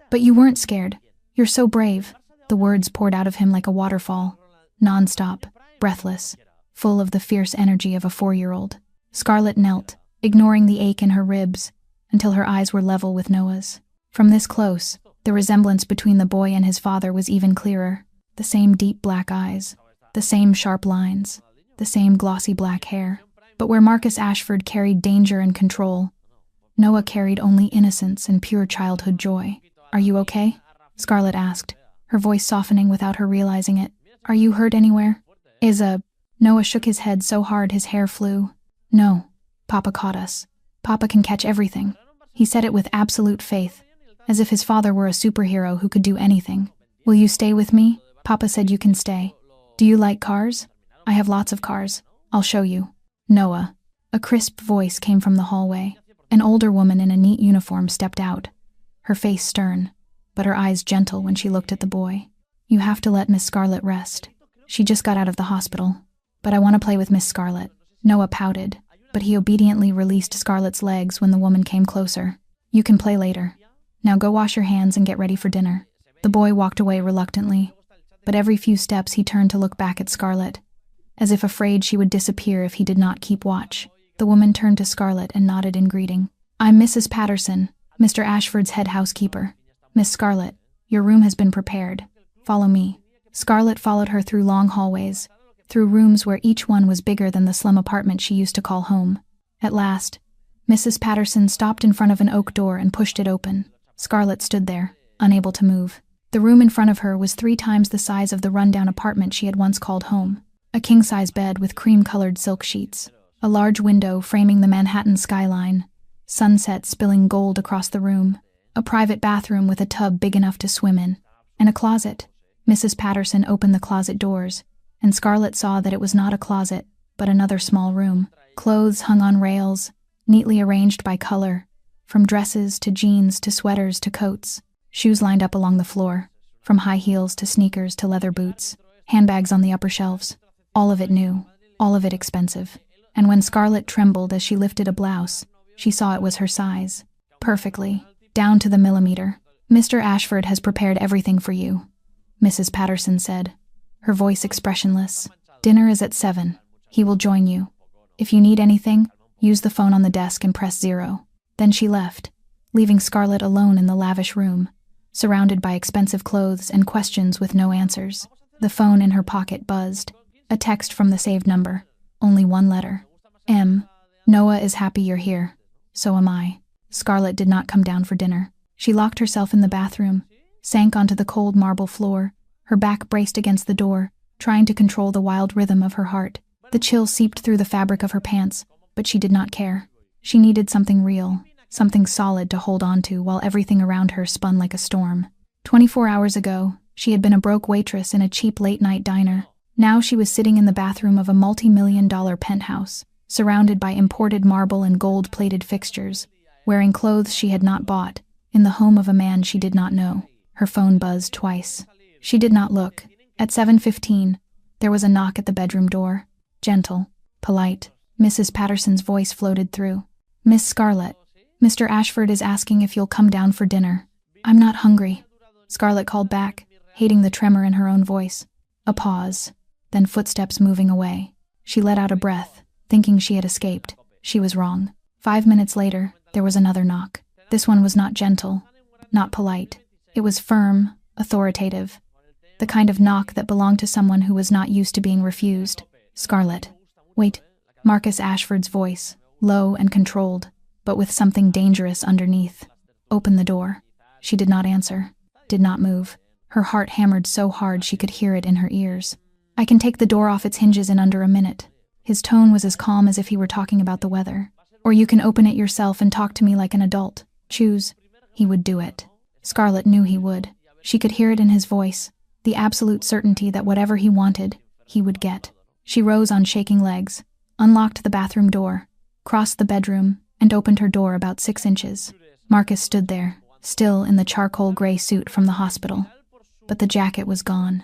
"But you weren't scared. You're so brave." The words poured out of him like a waterfall, non-stop, breathless, full of the fierce energy of a 4-year-old. Scarlett knelt, ignoring the ache in her ribs, until her eyes were level with Noah's. From this close, the resemblance between the boy and his father was even clearer. The same deep black eyes, the same sharp lines, the same glossy black hair. But where Marcus Ashford carried danger and control, Noah carried only innocence and pure childhood joy. "Are you okay?" Scarlett asked, her voice softening without her realizing it. "Are you hurt anywhere?" Noah shook his head so hard his hair flew. "No, Papa caught us. Papa can catch everything." He said it with absolute faith, as if his father were a superhero who could do anything. "Will you stay with me? Papa said you can stay. Do you like cars? I have lots of cars. I'll show you." "Noah." A crisp voice came from the hallway. An older woman in a neat uniform stepped out, her face stern, but her eyes gentle when she looked at the boy. "You have to let Miss Scarlett rest. She just got out of the hospital. But I want to play with Miss Scarlett." Noah pouted, but he obediently released Scarlett's legs when the woman came closer. "You can play later. Now go wash your hands and get ready for dinner." The boy walked away reluctantly, but every few steps he turned to look back at Scarlett, as if afraid she would disappear if he did not keep watch. The woman turned to Scarlett and nodded in greeting. "I'm Mrs. Patterson, Mr. Ashford's head housekeeper. Miss Scarlett, your room has been prepared. Follow me." Scarlett followed her through long hallways, through rooms where each one was bigger than the slum apartment she used to call home. At last, Mrs. Patterson stopped in front of an oak door and pushed it open. Scarlett stood there, unable to move. The room in front of her was 3 times the size of the rundown apartment she had once called home. A king-size bed with cream-colored silk sheets, a large window framing the Manhattan skyline, sunset spilling gold across the room, a private bathroom with a tub big enough to swim in, and a closet, Mrs. Patterson opened the closet doors, and Scarlett saw that it was not a closet, but another small room. Clothes hung on rails, neatly arranged by color, from dresses to jeans to sweaters to coats. Shoes lined up along the floor, from high heels to sneakers to leather boots. Handbags on the upper shelves. All of it new, all of it expensive. And when Scarlett trembled as she lifted a blouse, she saw it was her size. Perfectly, down to the millimeter. "Mr. Ashford has prepared everything for you," Mrs. Patterson said, her voice expressionless. "Dinner is at 7. He will join you. If you need anything, use the phone on the desk and press 0. Then she left, leaving Scarlett alone in the lavish room, surrounded by expensive clothes and questions with no answers. The phone in her pocket buzzed. A text from the saved number. Only one letter. M. "Noah is happy you're here. So am I." Scarlett did not come down for dinner. She locked herself in the bathroom, sank onto the cold marble floor, her back braced against the door, trying to control the wild rhythm of her heart. The chill seeped through the fabric of her pants, but she did not care. She needed something real, something solid to hold on to while everything around her spun like a storm. 24 hours ago, she had been a broke waitress in a cheap late-night diner. Now she was sitting in the bathroom of a multi-million-dollar penthouse, surrounded by imported marble and gold-plated fixtures, wearing clothes she had not bought, in the home of a man she did not know. Her phone buzzed twice. She did not look. At 7:15, there was a knock at the bedroom door. Gentle, polite, Mrs. Patterson's voice floated through. "Miss Scarlett, Mr. Ashford is asking if you'll come down for dinner." "I'm not hungry," Scarlett called back, hating the tremor in her own voice. A pause, then footsteps moving away. She let out a breath, thinking she had escaped. She was wrong. 5 minutes later, there was another knock. This one was not gentle, not polite. It was firm, authoritative. The kind of knock that belonged to someone who was not used to being refused. "Scarlett." "Wait." Marcus Ashford's voice, low and controlled, but with something dangerous underneath. "Open the door." She did not answer, did not move. Her heart hammered so hard she could hear it in her ears. "I can take the door off its hinges in under a minute." His tone was as calm as if he were talking about the weather. "Or you can open it yourself and talk to me like an adult. Choose." He would do it. Scarlett knew he would. She could hear it in his voice, the absolute certainty that whatever he wanted, he would get. She rose on shaking legs, unlocked the bathroom door, crossed the bedroom, and opened her door about 6 inches. Marcus stood there, still in the charcoal gray suit from the hospital. But the jacket was gone,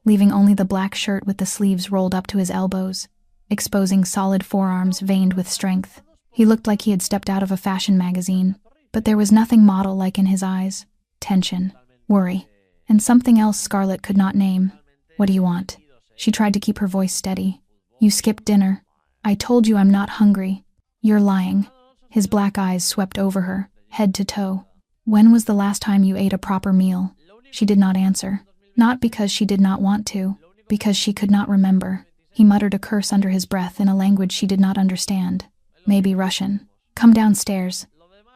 leaving only the black shirt with the sleeves rolled up to his elbows, exposing solid forearms veined with strength. He looked like he had stepped out of a fashion magazine, but there was nothing model-like in his eyes. Tension, worry, and something else Scarlett could not name. "What do you want?" She tried to keep her voice steady. "You skipped dinner. I told you I'm not hungry. You're lying." His black eyes swept over her, head to toe. "When was the last time you ate a proper meal?" She did not answer. Not because she did not want to, because she could not remember. He muttered a curse under his breath in a language she did not understand. Maybe Russian. "Come downstairs.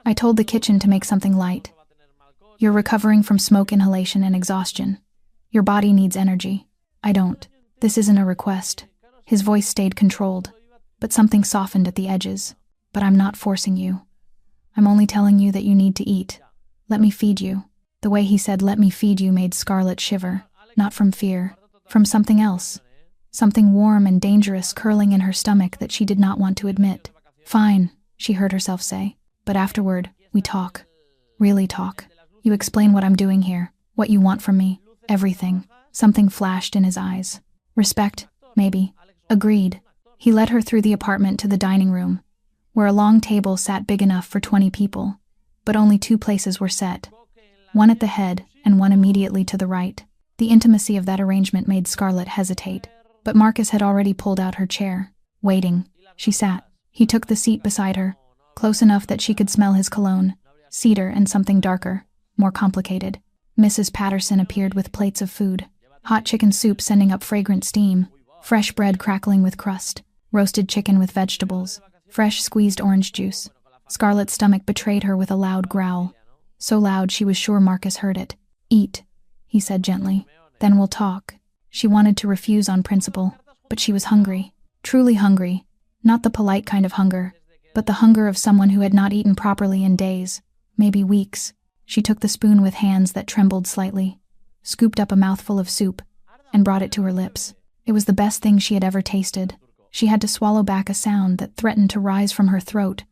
I told the kitchen to make something light. You're recovering from smoke inhalation and exhaustion. Your body needs energy. I don't. This isn't a request." His voice stayed controlled, but something softened at the edges. "But I'm not forcing you. I'm only telling you that you need to eat. Let me feed you." The way he said "let me feed you" made Scarlett shiver, not from fear, from something else. Something warm and dangerous curling in her stomach that she did not want to admit. "Fine," she heard herself say, "but afterward, we talk. Really talk. You explain what I'm doing here, what you want from me, everything." Something flashed in his eyes. "Respect, maybe." Agreed. He led her through the apartment to the dining room, where a long table sat big enough for 20 people, but only 2 places were set. One at the head and one immediately to the right. The intimacy of that arrangement made Scarlett hesitate, but Marcus had already pulled out her chair. Waiting, she sat. He took the seat beside her, close enough that she could smell his cologne, cedar and something darker, more complicated. Mrs. Patterson appeared with plates of food. Hot chicken soup sending up fragrant steam, fresh bread crackling with crust, roasted chicken with vegetables, fresh squeezed orange juice. Scarlett's stomach betrayed her with a loud growl. So loud she was sure Marcus heard it. "Eat," he said gently. "Then we'll talk." She wanted to refuse on principle, but she was hungry. Truly hungry. Not the polite kind of hunger, but the hunger of someone who had not eaten properly in days, maybe weeks. She took the spoon with hands that trembled slightly. scooped up a mouthful of soup, and brought it to her lips. It was the best thing she had ever tasted. She had to swallow back a sound that threatened to rise from her throat,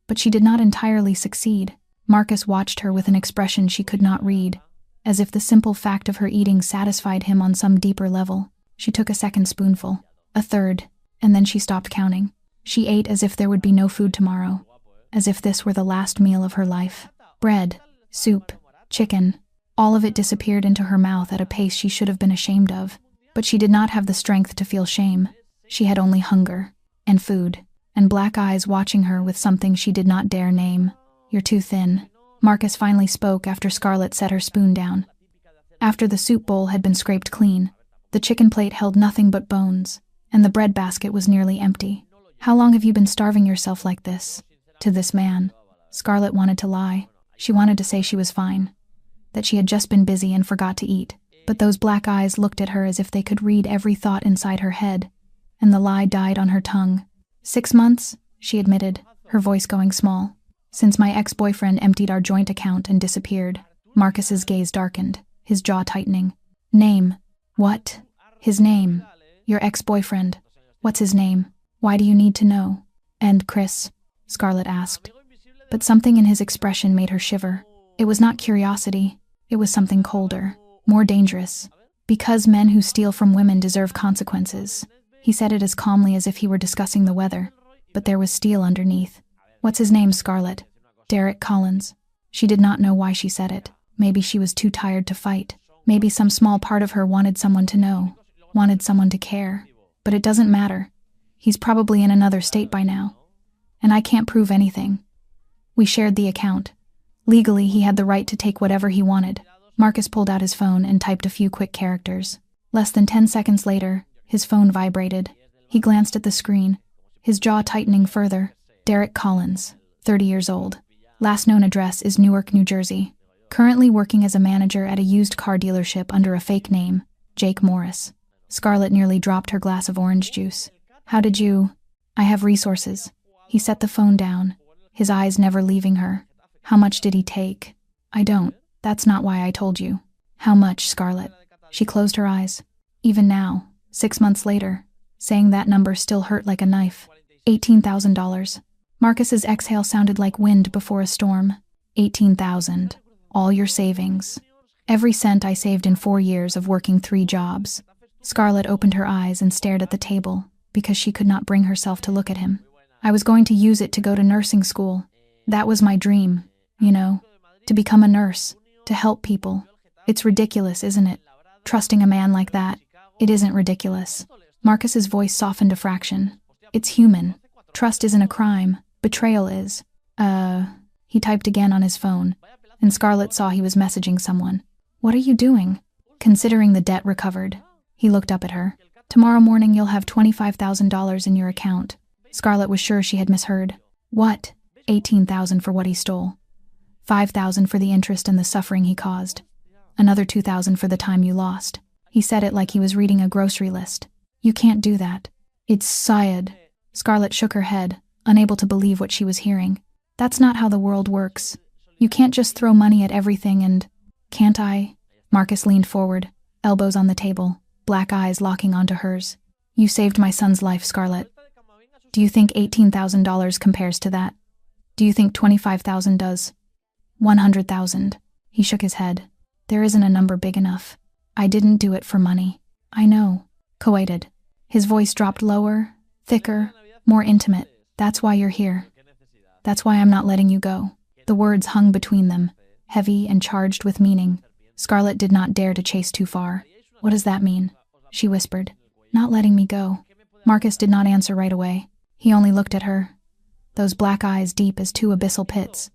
but she did not entirely succeed. Marcus watched her with an expression she could not read, as if the simple fact of her eating satisfied him on some deeper level. She took a second spoonful, a third, and then she stopped counting. She ate as if there would be no food tomorrow, as if this were the last meal of her life. Bread, soup, chicken, all of it disappeared into her mouth at a pace she should have been ashamed of. But she did not have the strength to feel shame. She had only hunger, and food, and black eyes watching her with something she did not dare name. "You're too thin." Marcus finally spoke after Scarlett set her spoon down. After the soup bowl had been scraped clean, the chicken plate held nothing but bones, and the bread basket was nearly empty. "How long have you been starving yourself like this?" To this man. Scarlett wanted to lie. She wanted to say she was fine, that she had just been busy and forgot to eat. But those black eyes looked at her as if they could read every thought inside her head, and the lie died on her tongue. 6 months, she admitted, her voice going small. "Since my ex-boyfriend emptied our joint account and disappeared." Marcus's gaze darkened, his jaw tightening. "Name." "What?" "His name. Your ex-boyfriend. What's his name? Why do you need to know?" "And Chris?" Scarlett asked. But something in his expression made her shiver. It was not curiosity. It was something colder, more dangerous. "Because men who steal from women deserve consequences." He said it as calmly as if he were discussing the weather, but there was steel underneath. "What's his name, Scarlett?" "Derek Collins." She did not know why she said it. Maybe she was too tired to fight. Maybe some small part of her wanted someone to know, wanted someone to care. But it doesn't matter. He's probably in another state by now. And I can't prove anything. We shared the account. Legally, he had the right to take whatever he wanted. Marcus pulled out his phone and typed a few quick characters. Less than 10 seconds later, his phone vibrated. He glanced at the screen, his jaw tightening further. Derek Collins, 30 years old. Last known address is Newark, New Jersey. Currently working as a manager at a used car dealership under a fake name, Jake Morris. Scarlett nearly dropped her glass of orange juice. "How did you—" "I have resources." He set the phone down, his eyes never leaving her. "How much did he take?" "I don't. That's not why I told you." "How much, Scarlett?" She closed her eyes. Even now, 6 months later, saying that number still hurt like a knife. $18,000. Marcus's exhale sounded like wind before a storm. 18,000. All your savings. Every cent I saved in 4 years of working 3 jobs. Scarlett opened her eyes and stared at the table, because she could not bring herself to look at him. "I was going to use it to go to nursing school. That was my dream, you know, to become a nurse, to help people. It's ridiculous, isn't it? Trusting a man like that. It isn't ridiculous." Marcus's voice softened a fraction. "It's human. Trust isn't a crime. Betrayal is." He typed again on his phone, and Scarlett saw he was messaging someone. "What are you doing?" "Considering the debt recovered." He looked up at her. "Tomorrow morning you'll have $25,000 in your account." Scarlett was sure she had misheard. "What?" $18,000 for what he stole. $5,000 for the interest and the suffering he caused. Another $2,000 for the time you lost. He said it like he was reading a grocery list. "You can't do that." "It's Syed." Scarlett shook her head, unable to believe what she was hearing. "That's not how the world works. You can't just throw money at everything and—" "Can't I?" Marcus leaned forward, elbows on the table, black eyes locking onto hers. "You saved my son's life, Scarlett. Do you think $18,000 compares to that? Do you think 25,000 does? 100,000. He shook his head. "There isn't a number big enough. I didn't do it for money." "I know." Coated. His voice dropped lower, thicker, more intimate. "That's why you're here. That's why I'm not letting you go." The words hung between them, heavy and charged with meaning. Scarlett did not dare to chase too far. "What does that mean?" she whispered. "Not letting me go." Marcus did not answer right away. He only looked at her, those black eyes deep as 2 abyssal pits.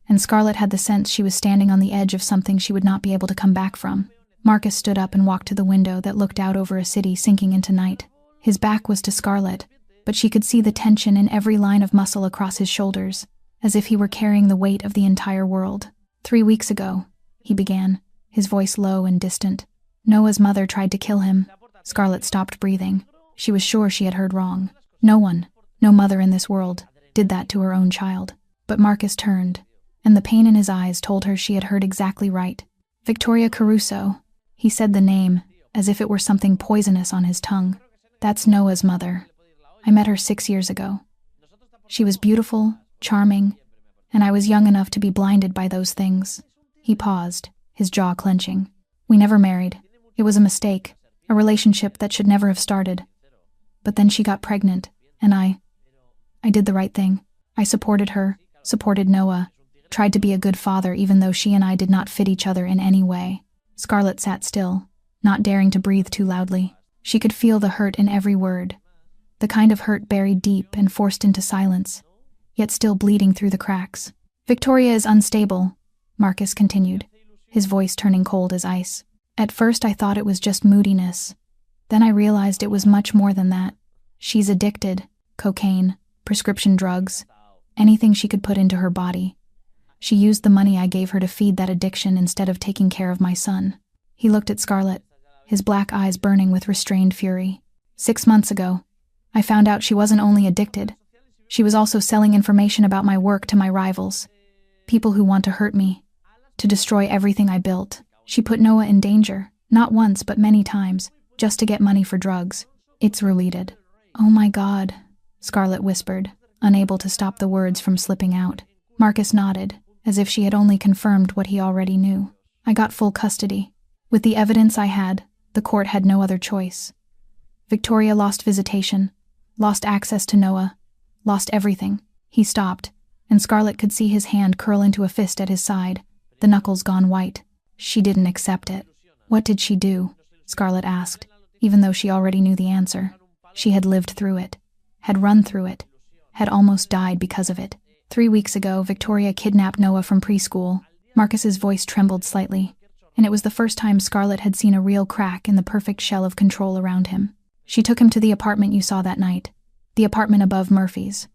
And Scarlett had the sense she was standing on the edge of something she would not be able to come back from. Marcus stood up and walked to the window that looked out over a city sinking into night. His back was to Scarlett, but she could see the tension in every line of muscle across his shoulders, as if he were carrying the weight of the entire world. 3 weeks ago, he began, his voice low and distant. "Noah's mother tried to kill him." Scarlett stopped breathing. She was sure she had heard wrong. No one, no mother in this world, did that to her own child. But Marcus turned, and the pain in his eyes told her she had heard exactly right. "Victoria Caruso." He said the name, as if it were something poisonous on his tongue. That's Noah's mother. I met her 6 years ago. She was beautiful, charming, and I was young enough to be blinded by those things. He paused, his jaw clenching. We never married. It was a mistake, a relationship that should never have started. But then she got pregnant, and I did the right thing. I supported her, supported Noah, tried to be a good father even though she and I did not fit each other in any way. Scarlett sat still, not daring to breathe too loudly. She could feel the hurt in every word, the kind of hurt buried deep and forced into silence, yet still bleeding through the cracks. Victoria is unstable, Marcus continued, his voice turning cold as ice. At first I thought it was just moodiness. Then I realized it was much more than that. She's addicted. Cocaine, prescription drugs, anything she could put into her body. She used the money I gave her to feed that addiction instead of taking care of my son. He looked at Scarlett, his black eyes burning with restrained fury. 6 months ago, I found out she wasn't only addicted. She was also selling information about my work to my rivals. People who want to hurt me, to destroy everything I built. She put Noah in danger, not once but many times, just to get money for drugs. It's related. Oh my God, Scarlett whispered, unable to stop the words from slipping out. Marcus nodded, as if she had only confirmed what he already knew. I got full custody. With the evidence I had, the court had no other choice. Victoria lost visitation, lost access to Noah, lost everything. He stopped, and Scarlett could see his hand curl into a fist at his side, the knuckles gone white. She didn't accept it. What did she do? Scarlett asked, even though she already knew the answer. She had lived through it, had run through it, had almost died because of it. 3 weeks ago, Victoria kidnapped Noah from preschool. Marcus's voice trembled slightly, and it was the first time Scarlett had seen a real crack in the perfect shell of control around him. She took him to the apartment you saw that night, the apartment above Murphy's.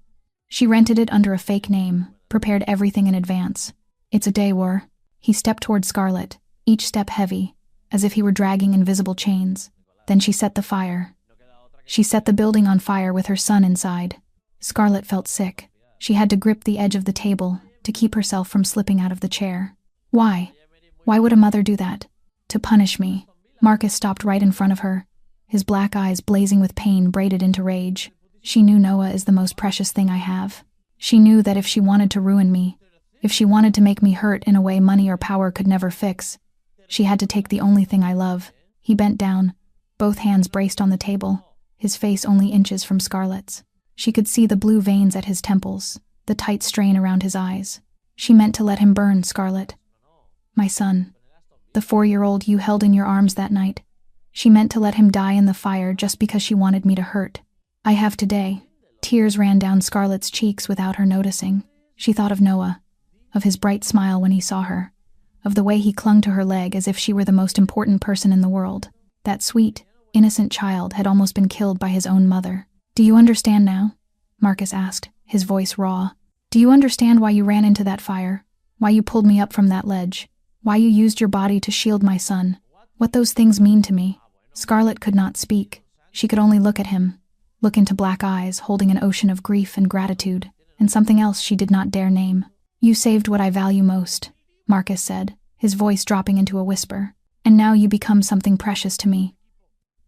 She rented it under a fake name, prepared everything in advance. It's a day war. He stepped toward Scarlett, each step heavy, as if he were dragging invisible chains. Then she set the fire. She set the building on fire with her son inside. Scarlett felt sick. She had to grip the edge of the table to keep herself from slipping out of the chair. Why? Why would a mother do that? To punish me. Marcus stopped right in front of her, his black eyes blazing with pain braided into rage. She knew Noah is the most precious thing I have. She knew that if she wanted to ruin me, if she wanted to make me hurt in a way money or power could never fix, she had to take the only thing I love. He bent down, both hands braced on the table, his face only inches from Scarlett's. She could see the blue veins at his temples, the tight strain around his eyes. She meant to let him burn, Scarlett. My son, the 4-year-old you held in your arms that night. She meant to let him die in the fire just because she wanted me to hurt. I have today. Tears ran down Scarlett's cheeks without her noticing. She thought of Noah, of his bright smile when he saw her, of the way he clung to her leg as if she were the most important person in the world. That sweet, innocent child had almost been killed by his own mother. Do you understand now? Marcus asked, his voice raw. Do you understand why you ran into that fire? Why you pulled me up from that ledge? Why you used your body to shield my son? What those things mean to me? Scarlett could not speak. She could only look at him, look into black eyes holding an ocean of grief and gratitude, and something else she did not dare name. You saved what I value most, Marcus said, his voice dropping into a whisper. And now you become something precious to me.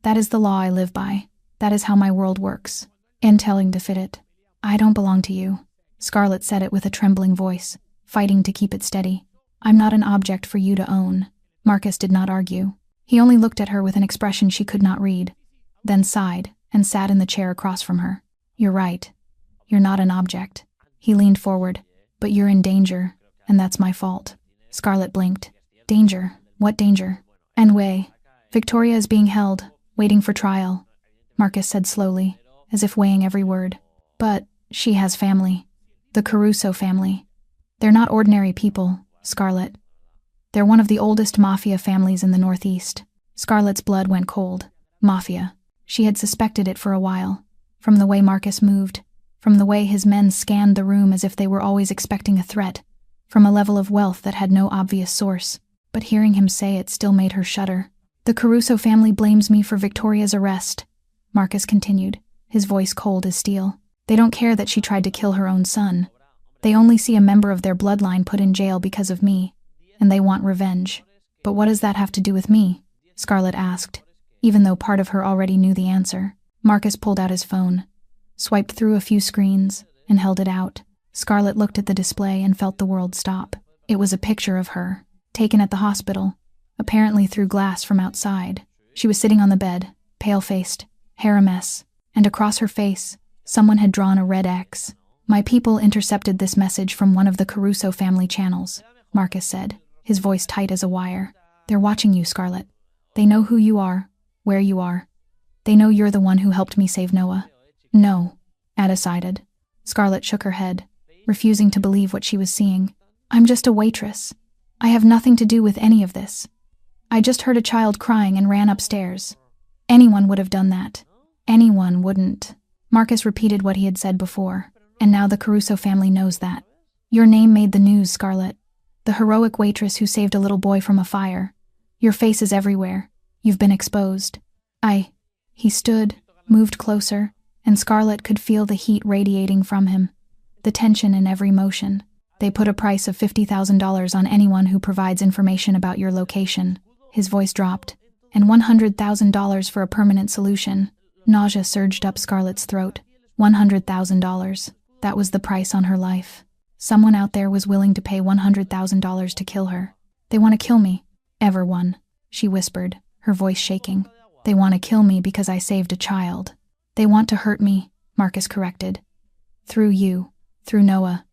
That is the law I live by. That is how my world works. And telling to fit it. I don't belong to you. Scarlett said it with a trembling voice, fighting to keep it steady. I'm not an object for you to own. Marcus did not argue. He only looked at her with an expression she could not read, then sighed and sat in the chair across from her. You're right. You're not an object. He leaned forward. But you're in danger, and that's my fault. Scarlett blinked. Danger? What danger? Anyway, Victoria is being held, waiting for trial, Marcus said slowly, as if weighing every word. But she has family. The Caruso family. They're not ordinary people, Scarlett. They're one of the oldest Mafia families in the Northeast. Scarlett's blood went cold. Mafia. She had suspected it for a while, from the way Marcus moved, from the way his men scanned the room as if they were always expecting a threat, from a level of wealth that had no obvious source. But hearing him say it still made her shudder. The Caruso family blames me for Victoria's arrest, Marcus continued, his voice cold as steel. They don't care that she tried to kill her own son. They only see a member of their bloodline put in jail because of me, and they want revenge. But what does that have to do with me? Scarlett asked, even though part of her already knew the answer. Marcus pulled out his phone, swiped through a few screens, and held it out. Scarlett looked at the display and felt the world stop. It was a picture of her, taken at the hospital, apparently through glass from outside. She was sitting on the bed, pale-faced, hair a mess, and across her face, someone had drawn a red X. "My people intercepted this message from one of the Caruso family channels," Marcus said, his voice tight as a wire. "They're watching you, Scarlett. They know who you are, where you are. They know you're the one who helped me save Noah." "No," Ada sided. Scarlett shook her head, refusing to believe what she was seeing. "I'm just a waitress. I have nothing to do with any of this. I just heard a child crying and ran upstairs. Anyone would have done that. Anyone wouldn't." Marcus repeated what he had said before, and now the Caruso family knows that. "Your name made the news, Scarlett. The heroic waitress who saved a little boy from a fire. Your face is everywhere. You've been exposed." He stood, moved closer, and Scarlett could feel the heat radiating from him, the tension in every motion. "They put a price of $50,000 on anyone who provides information about your location." His voice dropped. "And $100,000 for a permanent solution." Nausea surged up Scarlett's throat. $100,000. That was the price on her life. Someone out there was willing to pay $100,000 to kill her. "They want to kill me. Everyone," she whispered, her voice shaking. "They want to kill me because I saved a child." "They want to hurt me," Marcus corrected. "Through you. Through Noah.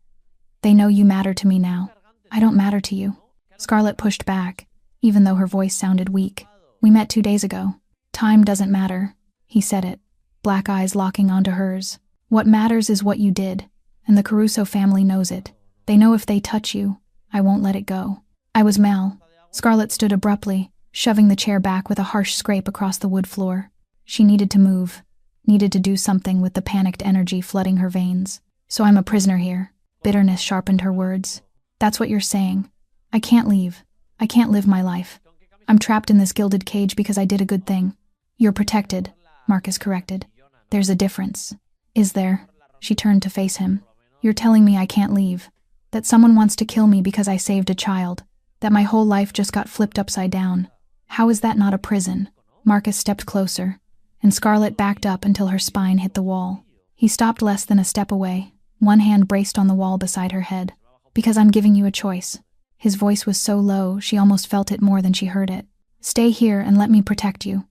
They know you matter to me now. I don't matter to you." Scarlett pushed back, even though her voice sounded weak. "We met 2 days ago. Time doesn't matter." He said it, black eyes locking onto hers. "What matters is what you did, and the Caruso family knows it. They know if they touch you, I won't let it go." "I was Mal." Scarlett stood abruptly, shoving the chair back with a harsh scrape across the wood floor. She needed to move, needed to do something with the panicked energy flooding her veins. "So I'm a prisoner here." Bitterness sharpened her words. "That's what you're saying. I can't leave. I can't live my life. I'm trapped in this gilded cage because I did a good thing." "You're protected," Marcus corrected. "There's a difference." "Is there?" She turned to face him. "You're telling me I can't leave. That someone wants to kill me because I saved a child. That my whole life just got flipped upside down. How is that not a prison?" Marcus stepped closer, and Scarlett backed up until her spine hit the wall. He stopped less than a step away, one hand braced on the wall beside her head. "Because I'm giving you a choice." His voice was so low, she almost felt it more than she heard it. "Stay here and let me protect you.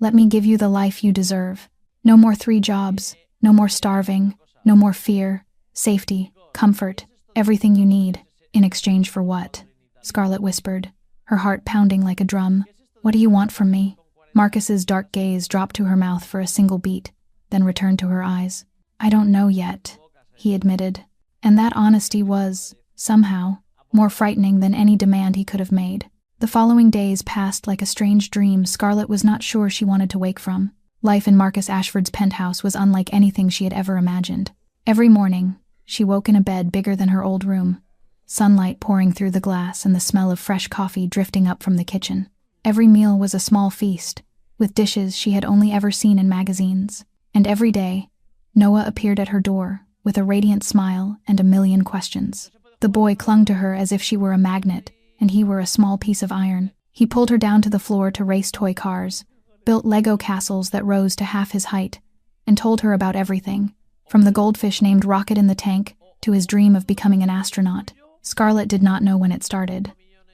Let me give you the life you deserve. No more 3 jobs, no more starving, no more fear, safety, comfort, everything you need. In exchange for what?" Scarlett whispered, her heart pounding like a drum. "What do you want from me?" Marcus's dark gaze dropped to her mouth for a single beat, then returned to her eyes. "I don't know yet," he admitted, and that honesty was, somehow, more frightening than any demand he could have made. The following days passed like a strange dream Scarlett was not sure she wanted to wake from. Life in Marcus Ashford's penthouse was unlike anything she had ever imagined. Every morning, she woke in a bed bigger than her old room, sunlight pouring through the glass and the smell of fresh coffee drifting up from the kitchen. Every meal was a small feast, with dishes she had only ever seen in magazines. And every day, Noah appeared at her door, with a radiant smile and a million questions. The boy clung to her as if she were a magnet, and he were a small piece of iron. He pulled her down to the floor to race toy cars, built Lego castles that rose to half his height, and told her about everything, from the goldfish named Rocket in the tank to his dream of becoming an astronaut. Scarlett did not know when it started,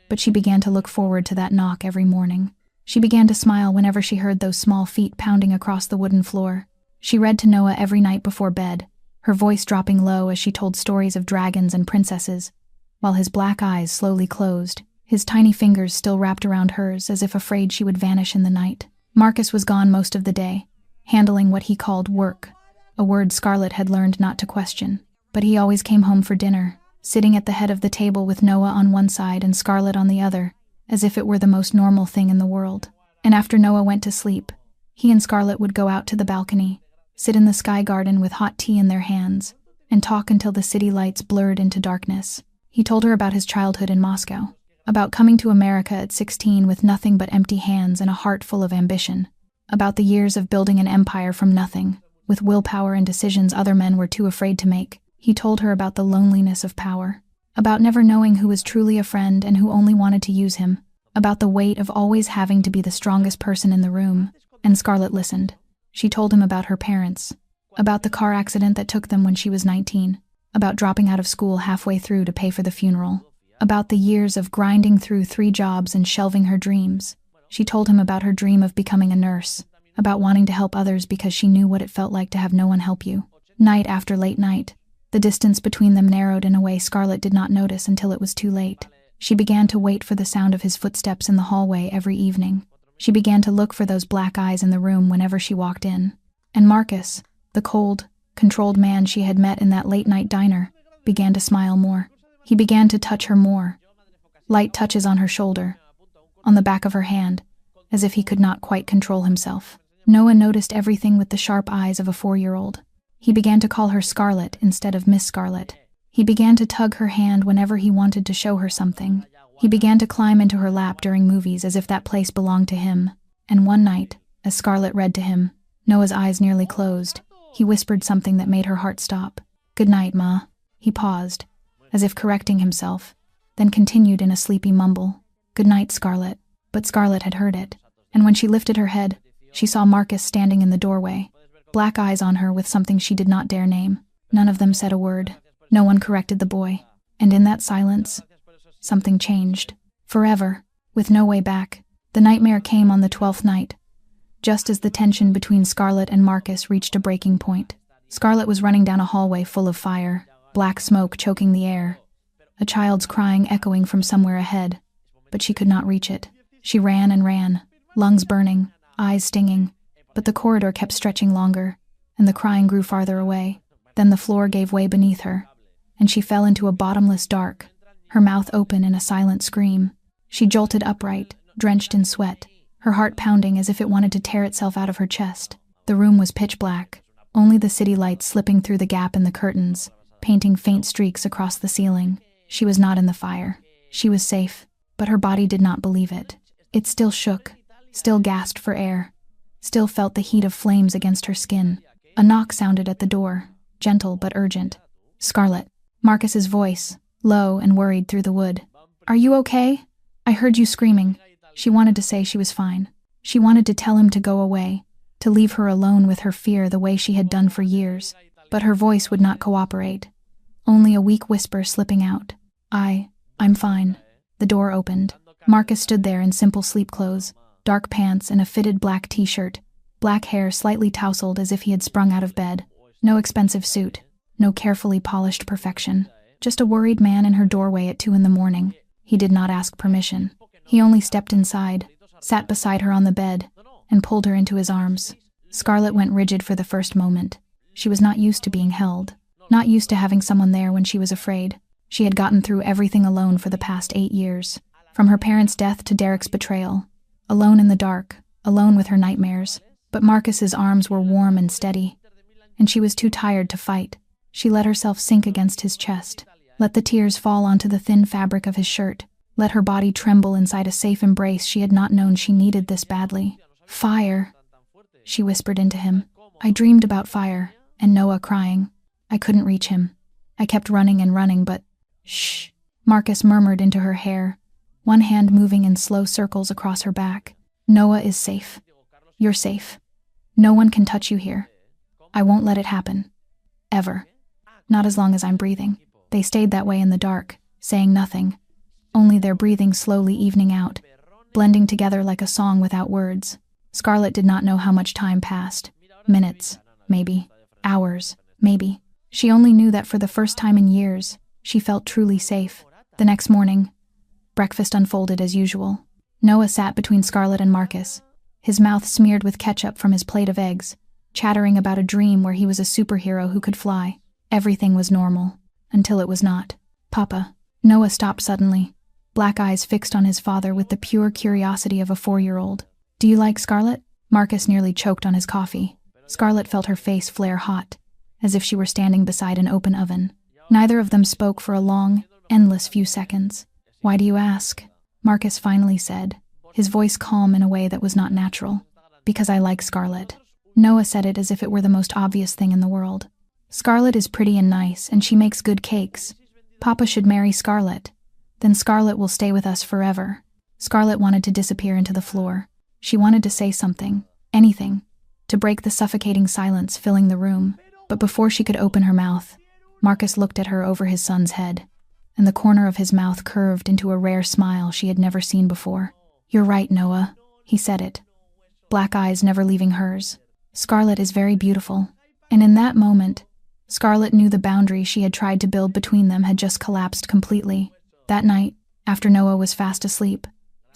but she began to look forward to that knock every morning. She began to smile whenever she heard those small feet pounding across the wooden floor. She read to Noah every night before bed, her voice dropping low as she told stories of dragons and princesses, while his black eyes slowly closed, his tiny fingers still wrapped around hers as if afraid she would vanish in the night. Marcus was gone most of the day, handling what he called work, a word Scarlett had learned not to question. But he always came home for dinner, sitting at the head of the table with Noah on one side and Scarlett on the other, as if it were the most normal thing in the world. And after Noah went to sleep, he and Scarlett would go out to the balcony, sit in the sky garden with hot tea in their hands, and talk until the city lights blurred into darkness. He told her about his childhood in Moscow, about coming to America at 16 with nothing but empty hands and a heart full of ambition, about the years of building an empire from nothing, with willpower and decisions other men were too afraid to make. He told her about the loneliness of power, about never knowing who was truly a friend and who only wanted to use him, about the weight of always having to be the strongest person in the room, and Scarlett listened. She told him about her parents, about the car accident that took them when she was 19, about dropping out of school halfway through to pay for the funeral, about the years of grinding through 3 jobs and shelving her dreams. She told him about her dream of becoming a nurse, about wanting to help others because she knew what it felt like to have no one help you. Night after late night, the distance between them narrowed in a way Scarlett did not notice until it was too late. She began to wait for the sound of his footsteps in the hallway every evening. She began to look for those black eyes in the room whenever she walked in. And Marcus, the cold, controlled man she had met in that late-night diner, began to smile more. He began to touch her more. Light touches on her shoulder, on the back of her hand, as if he could not quite control himself. Noah noticed everything with the sharp eyes of a 4-year-old. He began to call her Scarlett instead of Miss Scarlett. He began to tug her hand whenever he wanted to show her something. He began to climb into her lap during movies as if that place belonged to him. And one night, as Scarlett read to him, Noah's eyes nearly closed. He whispered something that made her heart stop. "Good night, Ma." He paused, as if correcting himself, then continued in a sleepy mumble. "Good night, Scarlett." But Scarlett had heard it, and when she lifted her head, she saw Marcus standing in the doorway, black eyes on her with something she did not dare name. None of them said a word. No one corrected the boy, and in that silence, something changed. Forever, with no way back. The nightmare came on the 12th night, just as the tension between Scarlett and Marcus reached a breaking point. Scarlett was running down a hallway full of fire, black smoke choking the air, a child's crying echoing from somewhere ahead, but she could not reach it. She ran and ran, lungs burning, eyes stinging, but the corridor kept stretching longer, and the crying grew farther away. Then the floor gave way beneath her, and she fell into a bottomless dark, her mouth open in a silent scream. She jolted upright, drenched in sweat, her heart pounding as if it wanted to tear itself out of her chest. The room was pitch black, only the city lights slipping through the gap in the curtains, painting faint streaks across the ceiling. She was not in the fire. She was safe, but her body did not believe it. It still shook, still gasped for air, still felt the heat of flames against her skin. A knock sounded at the door, gentle but urgent. "Scarlett." Marcus's voice, low and worried through the wood. "Are you okay? I heard you screaming." She wanted to say she was fine. She wanted to tell him to go away, to leave her alone with her fear the way she had done for years. But her voice would not cooperate. Only a weak whisper slipping out. I'm fine." The door opened. Marcus stood there in simple sleep clothes, dark pants and a fitted black t-shirt, black hair slightly tousled as if he had sprung out of bed. No expensive suit, no carefully polished perfection. Just a worried man in her doorway at 2 a.m. He did not ask permission. He only stepped inside, sat beside her on the bed, and pulled her into his arms. Scarlett went rigid for the first moment. She was not used to being held, not used to having someone there when she was afraid. She had gotten through everything alone for the past 8 years, from her parents' death to Derek's betrayal, alone in the dark, alone with her nightmares. But Marcus's arms were warm and steady, and she was too tired to fight. She let herself sink against his chest, let the tears fall onto the thin fabric of his shirt, let her body tremble inside a safe embrace she had not known she needed this badly. "Fire," she whispered into him. "I dreamed about fire, and Noah crying. I couldn't reach him. I kept running and running, but—" "Shh," Marcus murmured into her hair, one hand moving in slow circles across her back. "Noah is safe. You're safe. No one can touch you here. I won't let it happen. Ever. Not as long as I'm breathing." They stayed that way in the dark, saying nothing, only their breathing slowly evening out, blending together like a song without words. Scarlett did not know how much time passed. Minutes, maybe. Hours, maybe. She only knew that for the first time in years, she felt truly safe. The next morning, breakfast unfolded as usual. Noah sat between Scarlett and Marcus, his mouth smeared with ketchup from his plate of eggs, chattering about a dream where he was a superhero who could fly. Everything was normal, until it was not. "Papa." Noah stopped suddenly, black eyes fixed on his father with the pure curiosity of a 4-year-old. "Do you like Scarlett?" Marcus nearly choked on his coffee. Scarlett felt her face flare hot, as if she were standing beside an open oven. Neither of them spoke for a long, endless few seconds. "Why do you ask?" Marcus finally said, his voice calm in a way that was not natural. "Because I like Scarlett." Noah said it as if it were the most obvious thing in the world. "Scarlett is pretty and nice, and she makes good cakes. Papa should marry Scarlett. Then Scarlett will stay with us forever." Scarlett wanted to disappear into the floor. She wanted to say something, anything, to break the suffocating silence filling the room. But before she could open her mouth, Marcus looked at her over his son's head, and the corner of his mouth curved into a rare smile she had never seen before. "You're right, Noah," he said it, black eyes never leaving hers. "Scarlett is very beautiful." And in that moment, Scarlett knew the boundary she had tried to build between them had just collapsed completely. That night, after Noah was fast asleep,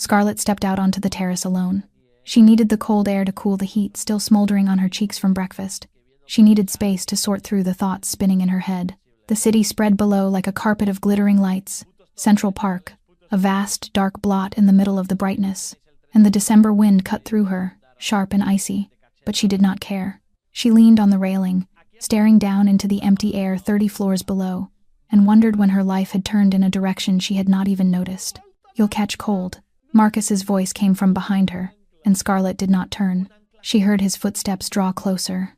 Scarlett stepped out onto the terrace alone. She needed the cold air to cool the heat still smoldering on her cheeks from breakfast. She needed space to sort through the thoughts spinning in her head. The city spread below like a carpet of glittering lights. Central Park, a vast, dark blot in the middle of the brightness. And the December wind cut through her, sharp and icy. But she did not care. She leaned on the railing, staring down into the empty air 30 floors below, and wondered when her life had turned in a direction she had not even noticed. "You'll catch cold." Marcus's voice came from behind her, and Scarlett did not turn. She heard his footsteps draw closer,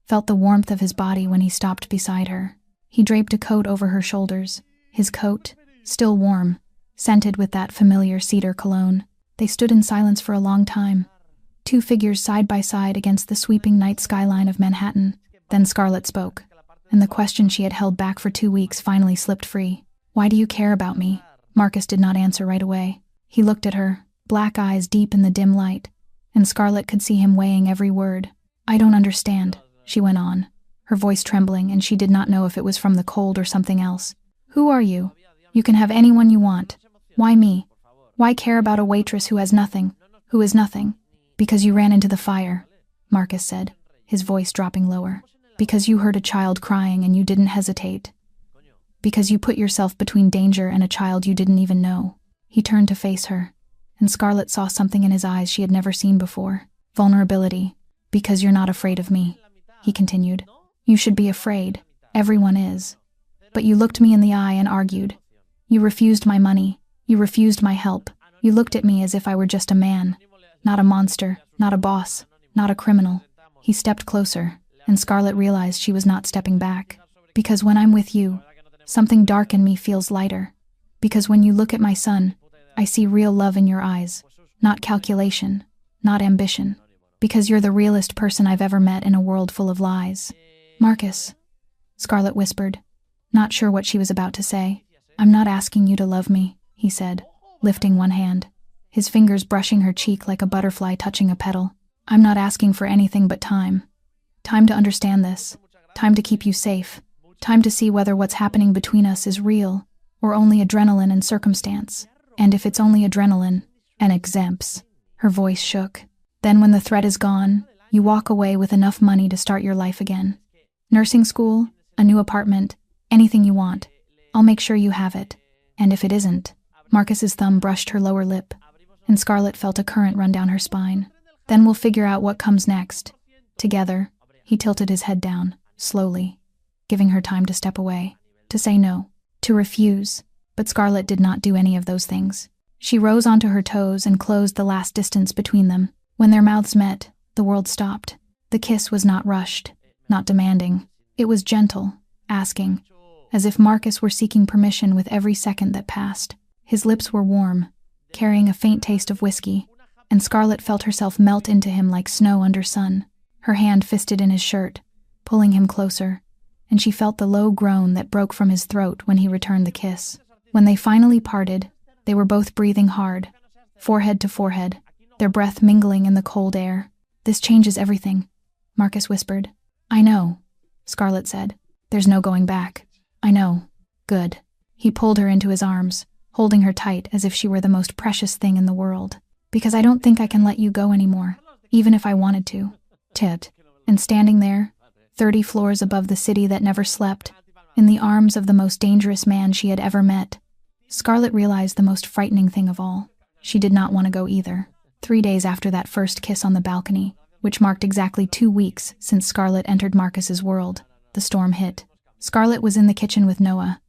felt the warmth of his body when he stopped beside her. He draped a coat over her shoulders, his coat, still warm, scented with that familiar cedar cologne. They stood in silence for a long time, two figures side by side against the sweeping night skyline of Manhattan. Then Scarlett spoke, and the question she had held back for 2 weeks finally slipped free. "Why do you care about me?" Marcus did not answer right away. He looked at her, black eyes deep in the dim light, and Scarlett could see him weighing every word. "I don't understand," she went on, her voice trembling, and she did not know if it was from the cold or something else. "Who are you? You can have anyone you want. Why me? Why care about a waitress who has nothing, who is nothing?" "Because you ran into the fire," Marcus said, his voice dropping lower. "Because you heard a child crying and you didn't hesitate. Because you put yourself between danger and a child you didn't even know." He turned to face her, and Scarlett saw something in his eyes she had never seen before. Vulnerability. "Because you're not afraid of me," he continued. "You should be afraid. Everyone is. But you looked me in the eye and argued. You refused my money. You refused my help. You looked at me as if I were just a man. Not a monster, not a boss, not a criminal." He stepped closer, and Scarlett realized she was not stepping back. "Because when I'm with you, something dark in me feels lighter. Because when you look at my son, I see real love in your eyes, not calculation, not ambition. Because you're the realest person I've ever met in a world full of lies." "Marcus," Scarlett whispered, not sure what she was about to say. "I'm not asking you to love me," he said, lifting one hand, his fingers brushing her cheek like a butterfly touching a petal. "I'm not asking for anything but time. Time to understand this. Time to keep you safe. Time to see whether what's happening between us is real or only adrenaline and circumstance. And if it's only adrenaline and exempts." Her voice shook. "Then when the threat is gone, you walk away with enough money to start your life again. Nursing school, a new apartment, anything you want. I'll make sure you have it. And if it isn't..." Marcus's thumb brushed her lower lip, and Scarlett felt a current run down her spine. "Then we'll figure out what comes next. Together." He tilted his head down, slowly, giving her time to step away, to say no, to refuse. But Scarlett did not do any of those things. She rose onto her toes and closed the last distance between them. When their mouths met, the world stopped. The kiss was not rushed, not demanding. It was gentle, asking, as if Marcus were seeking permission with every second that passed. His lips were warm, carrying a faint taste of whiskey, and Scarlett felt herself melt into him like snow under sun. Her hand fisted in his shirt, pulling him closer, and she felt the low groan that broke from his throat when he returned the kiss. When they finally parted, they were both breathing hard, forehead to forehead, their breath mingling in the cold air. "This changes everything," Marcus whispered. "I know," Scarlett said. "There's no going back." "I know." "Good." He pulled her into his arms, holding her tight as if she were the most precious thing in the world. "Because I don't think I can let you go anymore, even if I wanted to." Tit. And standing there, 30 floors above the city that never slept, in the arms of the most dangerous man she had ever met, Scarlett realized the most frightening thing of all. She did not want to go either. 3 days after that first kiss on the balcony, which marked exactly 2 weeks since Scarlett entered Marcus's world, the storm hit. Scarlett was in the kitchen with Noah,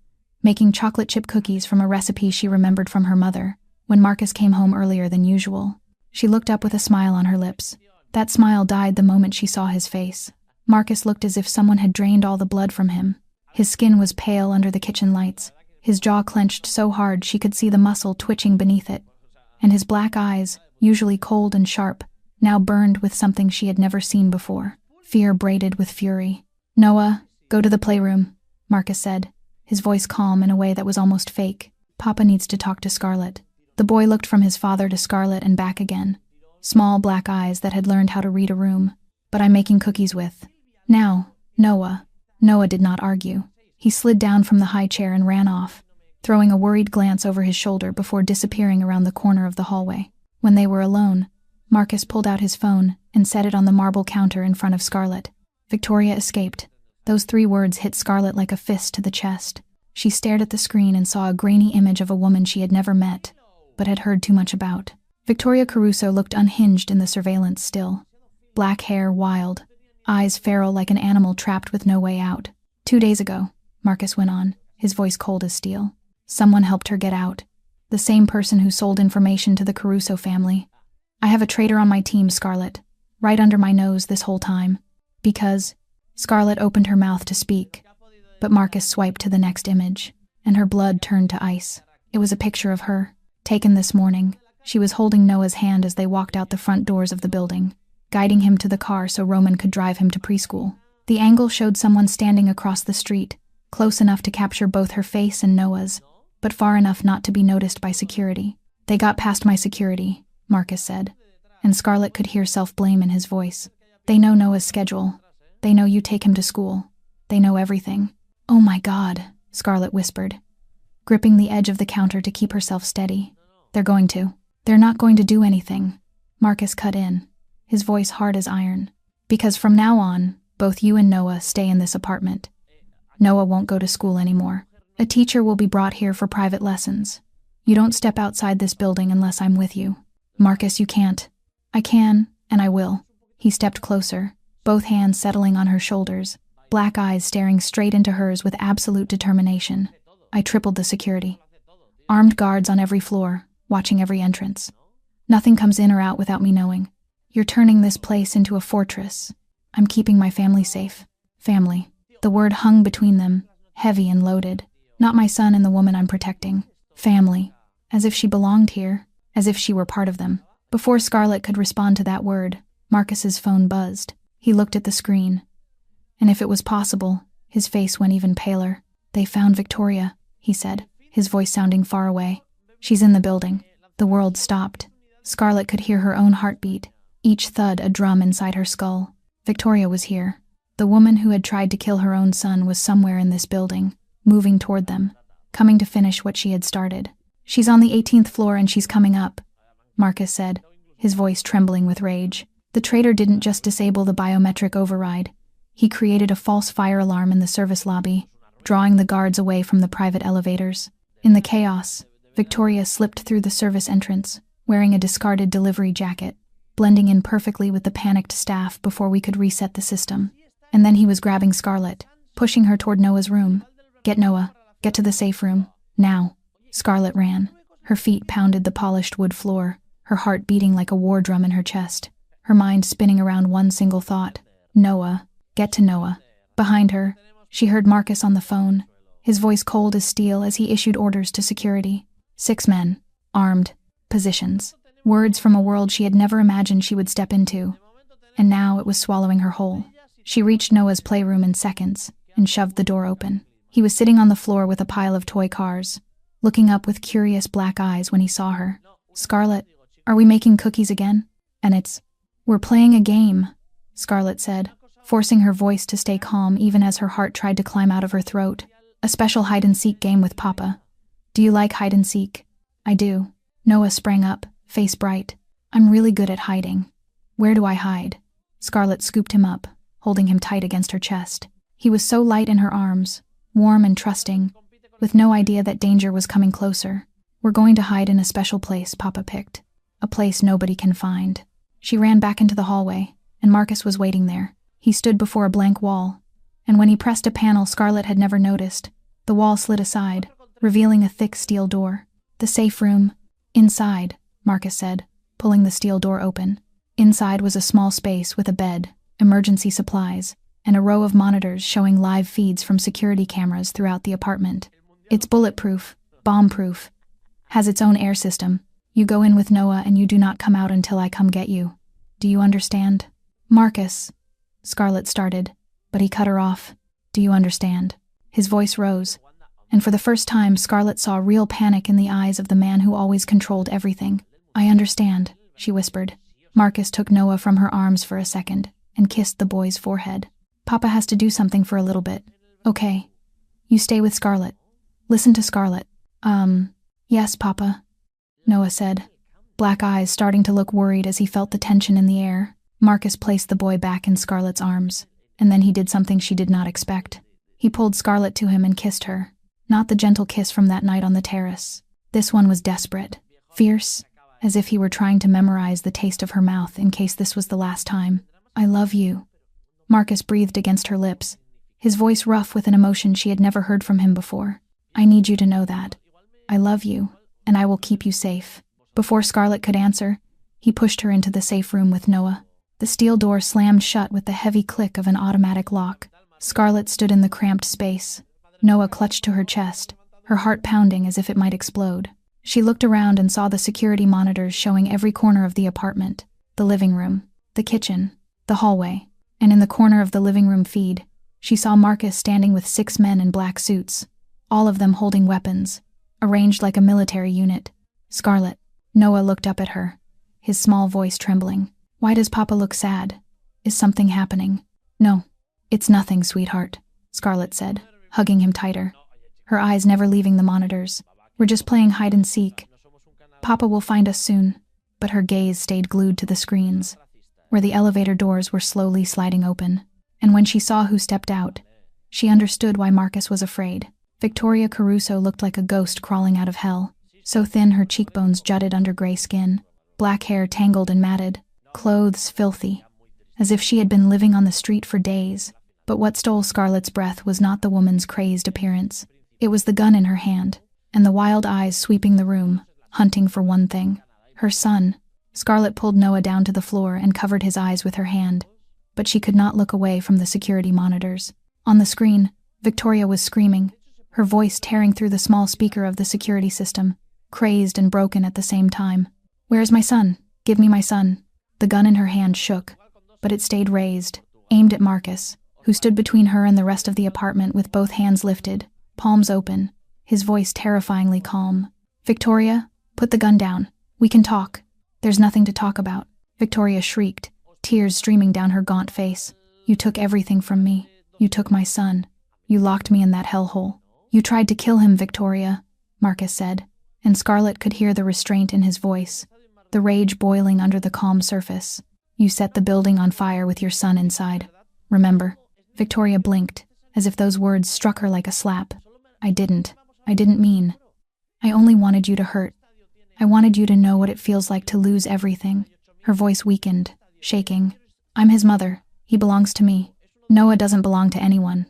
making chocolate chip cookies from a recipe she remembered from her mother, when Marcus came home earlier than usual. She looked up with a smile on her lips. That smile died the moment she saw his face. Marcus looked as if someone had drained all the blood from him. His skin was pale under the kitchen lights, his jaw clenched so hard she could see the muscle twitching beneath it. and his black eyes, usually cold and sharp, now burned with something she had never seen before. Fear braided with fury. "Noah, go to the playroom," Marcus said, his voice calm in a way that was almost fake. "Papa needs to talk to Scarlett." The boy looked from his father to Scarlett and back again. Small black eyes that had learned how to read a room. "But I'm making cookies with." "Now, Noah." Noah did not argue. He slid down from the high chair and ran off, throwing a worried glance over his shoulder before disappearing around the corner of the hallway. When they were alone, Marcus pulled out his phone and set it on the marble counter in front of Scarlett. "Victoria escaped." Those 3 words hit Scarlett like a fist to the chest. She stared at the screen and saw a grainy image of a woman she had never met, but had heard too much about. Victoria Caruso looked unhinged in the surveillance still. Black hair wild, eyes feral like an animal trapped with no way out. 2 days ago, Marcus went on, his voice cold as steel. Someone helped her get out. The same person who sold information to the Caruso family. I have a traitor on my team, Scarlett, right under my nose this whole time. Because... Scarlett opened her mouth to speak, but Marcus swiped to the next image, and her blood turned to ice. It was a picture of her, taken this morning. She was holding Noah's hand as they walked out the front doors of the building, guiding him to the car so Roman could drive him to preschool. The angle showed someone standing across the street, close enough to capture both her face and Noah's, but far enough not to be noticed by security. "They got past my security," Marcus said, and Scarlett could hear self-blame in his voice. "They know Noah's schedule. They know you take him to school. They know everything." "Oh my God," Scarlett whispered, gripping the edge of the counter to keep herself steady. "They're going to. They're not going to do anything." Marcus cut in, his voice hard as iron. "Because from now on, both you and Noah stay in this apartment. Noah won't go to school anymore. A teacher will be brought here for private lessons. You don't step outside this building unless I'm with you." "Marcus, you can't." "I can, and I will." He stepped closer, both hands settling on her shoulders, black eyes staring straight into hers with absolute determination. "I tripled the security. Armed guards on every floor, watching every entrance. Nothing comes in or out without me knowing. You're turning this place into a fortress. I'm keeping my family safe." Family. The word hung between them, heavy and loaded. Not my son and the woman I'm protecting. Family. As if she belonged here, as if she were part of them. Before Scarlett could respond to that word, Marcus's phone buzzed. He looked at the screen. And if it was possible, his face went even paler. "They found Victoria," he said, his voice sounding far away. "She's in the building." The world stopped. Scarlett could hear her own heartbeat, each thud a drum inside her skull. Victoria was here. The woman who had tried to kill her own son was somewhere in this building, moving toward them, coming to finish what she had started. "She's on the 18th floor and she's coming up," Marcus said, his voice trembling with rage. The traitor didn't just disable the biometric override. He created a false fire alarm in the service lobby, drawing the guards away from the private elevators. In the chaos, Victoria slipped through the service entrance, wearing a discarded delivery jacket, blending in perfectly with the panicked staff before we could reset the system. And then he was grabbing Scarlett, pushing her toward Noah's room. "Get Noah. Get to the safe room. Now." Scarlett ran. Her feet pounded the polished wood floor, her heart beating like a war drum in her chest, her mind spinning around one single thought. Noah. Get to Noah. Behind her, she heard Marcus on the phone, his voice cold as steel as he issued orders to security. 6 men. Armed. Positions. Words from a world she had never imagined she would step into. And now it was swallowing her whole. She reached Noah's playroom in seconds and shoved the door open. He was sitting on the floor with a pile of toy cars, looking up with curious black eyes when he saw her. "Scarlett, are we making cookies again?" "And we're playing a game," Scarlett said, forcing her voice to stay calm even as her heart tried to climb out of her throat. "A special hide-and-seek game with Papa. Do you like hide-and-seek?" "I do." Noah sprang up, face bright. "I'm really good at hiding." "Where do I hide?" Scarlett scooped him up, holding him tight against her chest. He was so light in her arms, warm and trusting, with no idea that danger was coming closer. "We're going to hide in a special place Papa picked. A place nobody can find." She ran back into the hallway, and Marcus was waiting there. He stood before a blank wall, and when he pressed a panel Scarlett had never noticed, the wall slid aside, revealing a thick steel door. "The safe room. Inside," Marcus said, pulling the steel door open. Inside was a small space with a bed, emergency supplies, and a row of monitors showing live feeds from security cameras throughout the apartment. "It's bulletproof, bomb-proof, has its own air system. You go in with Noah and you do not come out until I come get you. Do you understand? Marcus, Scarlett started, but he cut her off. Do you understand? His voice rose, and for the first time Scarlett saw real panic in the eyes of the man who always controlled everything. I understand, she whispered. Marcus took Noah from her arms for a second and kissed the boy's forehead. Papa has to do something for a little bit. Okay. You stay with Scarlett. Listen to Scarlett. Yes, Papa, Noah said, black eyes starting to look worried as he felt the tension in the air. Marcus placed the boy back in Scarlett's arms, and then he did something she did not expect. He pulled Scarlett to him and kissed her. Not the gentle kiss from that night on the terrace. This one was desperate, fierce, as if he were trying to memorize the taste of her mouth in case this was the last time. I love you. Marcus breathed against her lips, his voice rough with an emotion she had never heard from him before. I need you to know that. I love you, and I will keep you safe. Before Scarlett could answer, he pushed her into the safe room with Noah. The steel door slammed shut with the heavy click of an automatic lock. Scarlett stood in the cramped space. Noah clutched to her chest, her heart pounding as if it might explode. She looked around and saw the security monitors showing every corner of the apartment, the living room, the kitchen, the hallway, and in the corner of the living room feed, she saw Marcus standing with 6 men in black suits, all of them holding weapons, arranged like a military unit. Scarlett. Noah looked up at her, his small voice trembling. Why does Papa look sad? Is something happening? No, it's nothing, sweetheart, Scarlett said, hugging him tighter, her eyes never leaving the monitors. We're just playing hide and seek. Papa will find us soon. But her gaze stayed glued to the screens, where the elevator doors were slowly sliding open. And when she saw who stepped out, she understood why Marcus was afraid. Victoria Caruso looked like a ghost crawling out of hell, so thin her cheekbones jutted under gray skin, black hair tangled and matted, clothes filthy, as if she had been living on the street for days. But what stole Scarlett's breath was not the woman's crazed appearance. It was the gun in her hand, and the wild eyes sweeping the room, hunting for one thing. Her son. Scarlett pulled Noah down to the floor and covered his eyes with her hand, but she could not look away from the security monitors. On the screen, Victoria was screaming, her voice tearing through the small speaker of the security system, crazed and broken at the same time. Where is my son? Give me my son. The gun in her hand shook, but it stayed raised, aimed at Marcus, who stood between her and the rest of the apartment with both hands lifted, palms open, his voice terrifyingly calm. Victoria, put the gun down. We can talk. There's nothing to talk about. Victoria shrieked, tears streaming down her gaunt face. You took everything from me. You took my son. You locked me in that hellhole. You tried to kill him, Victoria, Marcus said, and Scarlett could hear the restraint in his voice, the rage boiling under the calm surface. You set the building on fire with your son inside. Remember? Victoria blinked, as if those words struck her like a slap. I didn't mean. I only wanted you to hurt. I wanted you to know what it feels like to lose everything. Her voice weakened, shaking. I'm his mother. He belongs to me. Noah doesn't belong to anyone,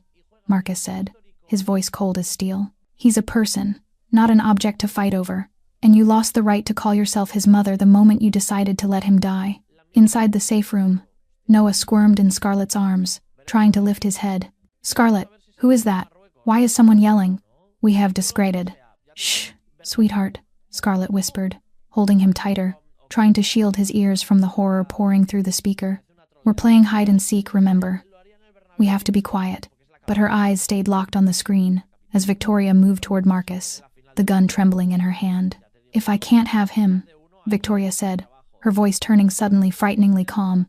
Marcus said, his voice cold as steel. He's a person, not an object to fight over, and you lost the right to call yourself his mother the moment you decided to let him die. Inside the safe room, Noah squirmed in Scarlett's arms, trying to lift his head. Scarlett, who is that? Why is someone yelling? We have disgraded. Shh, sweetheart, Scarlett whispered, holding him tighter, trying to shield his ears from the horror pouring through the speaker. We're playing hide and seek, remember? We have to be quiet. But her eyes stayed locked on the screen as Victoria moved toward Marcus, the gun trembling in her hand. If I can't have him, Victoria said, her voice turning suddenly frighteningly calm,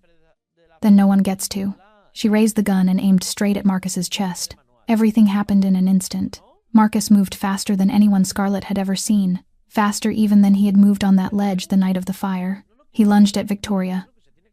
then no one gets to. She raised the gun and aimed straight at Marcus's chest. Everything happened in an instant. Marcus moved faster than anyone Scarlett had ever seen, faster even than he had moved on that ledge the night of the fire. He lunged at Victoria,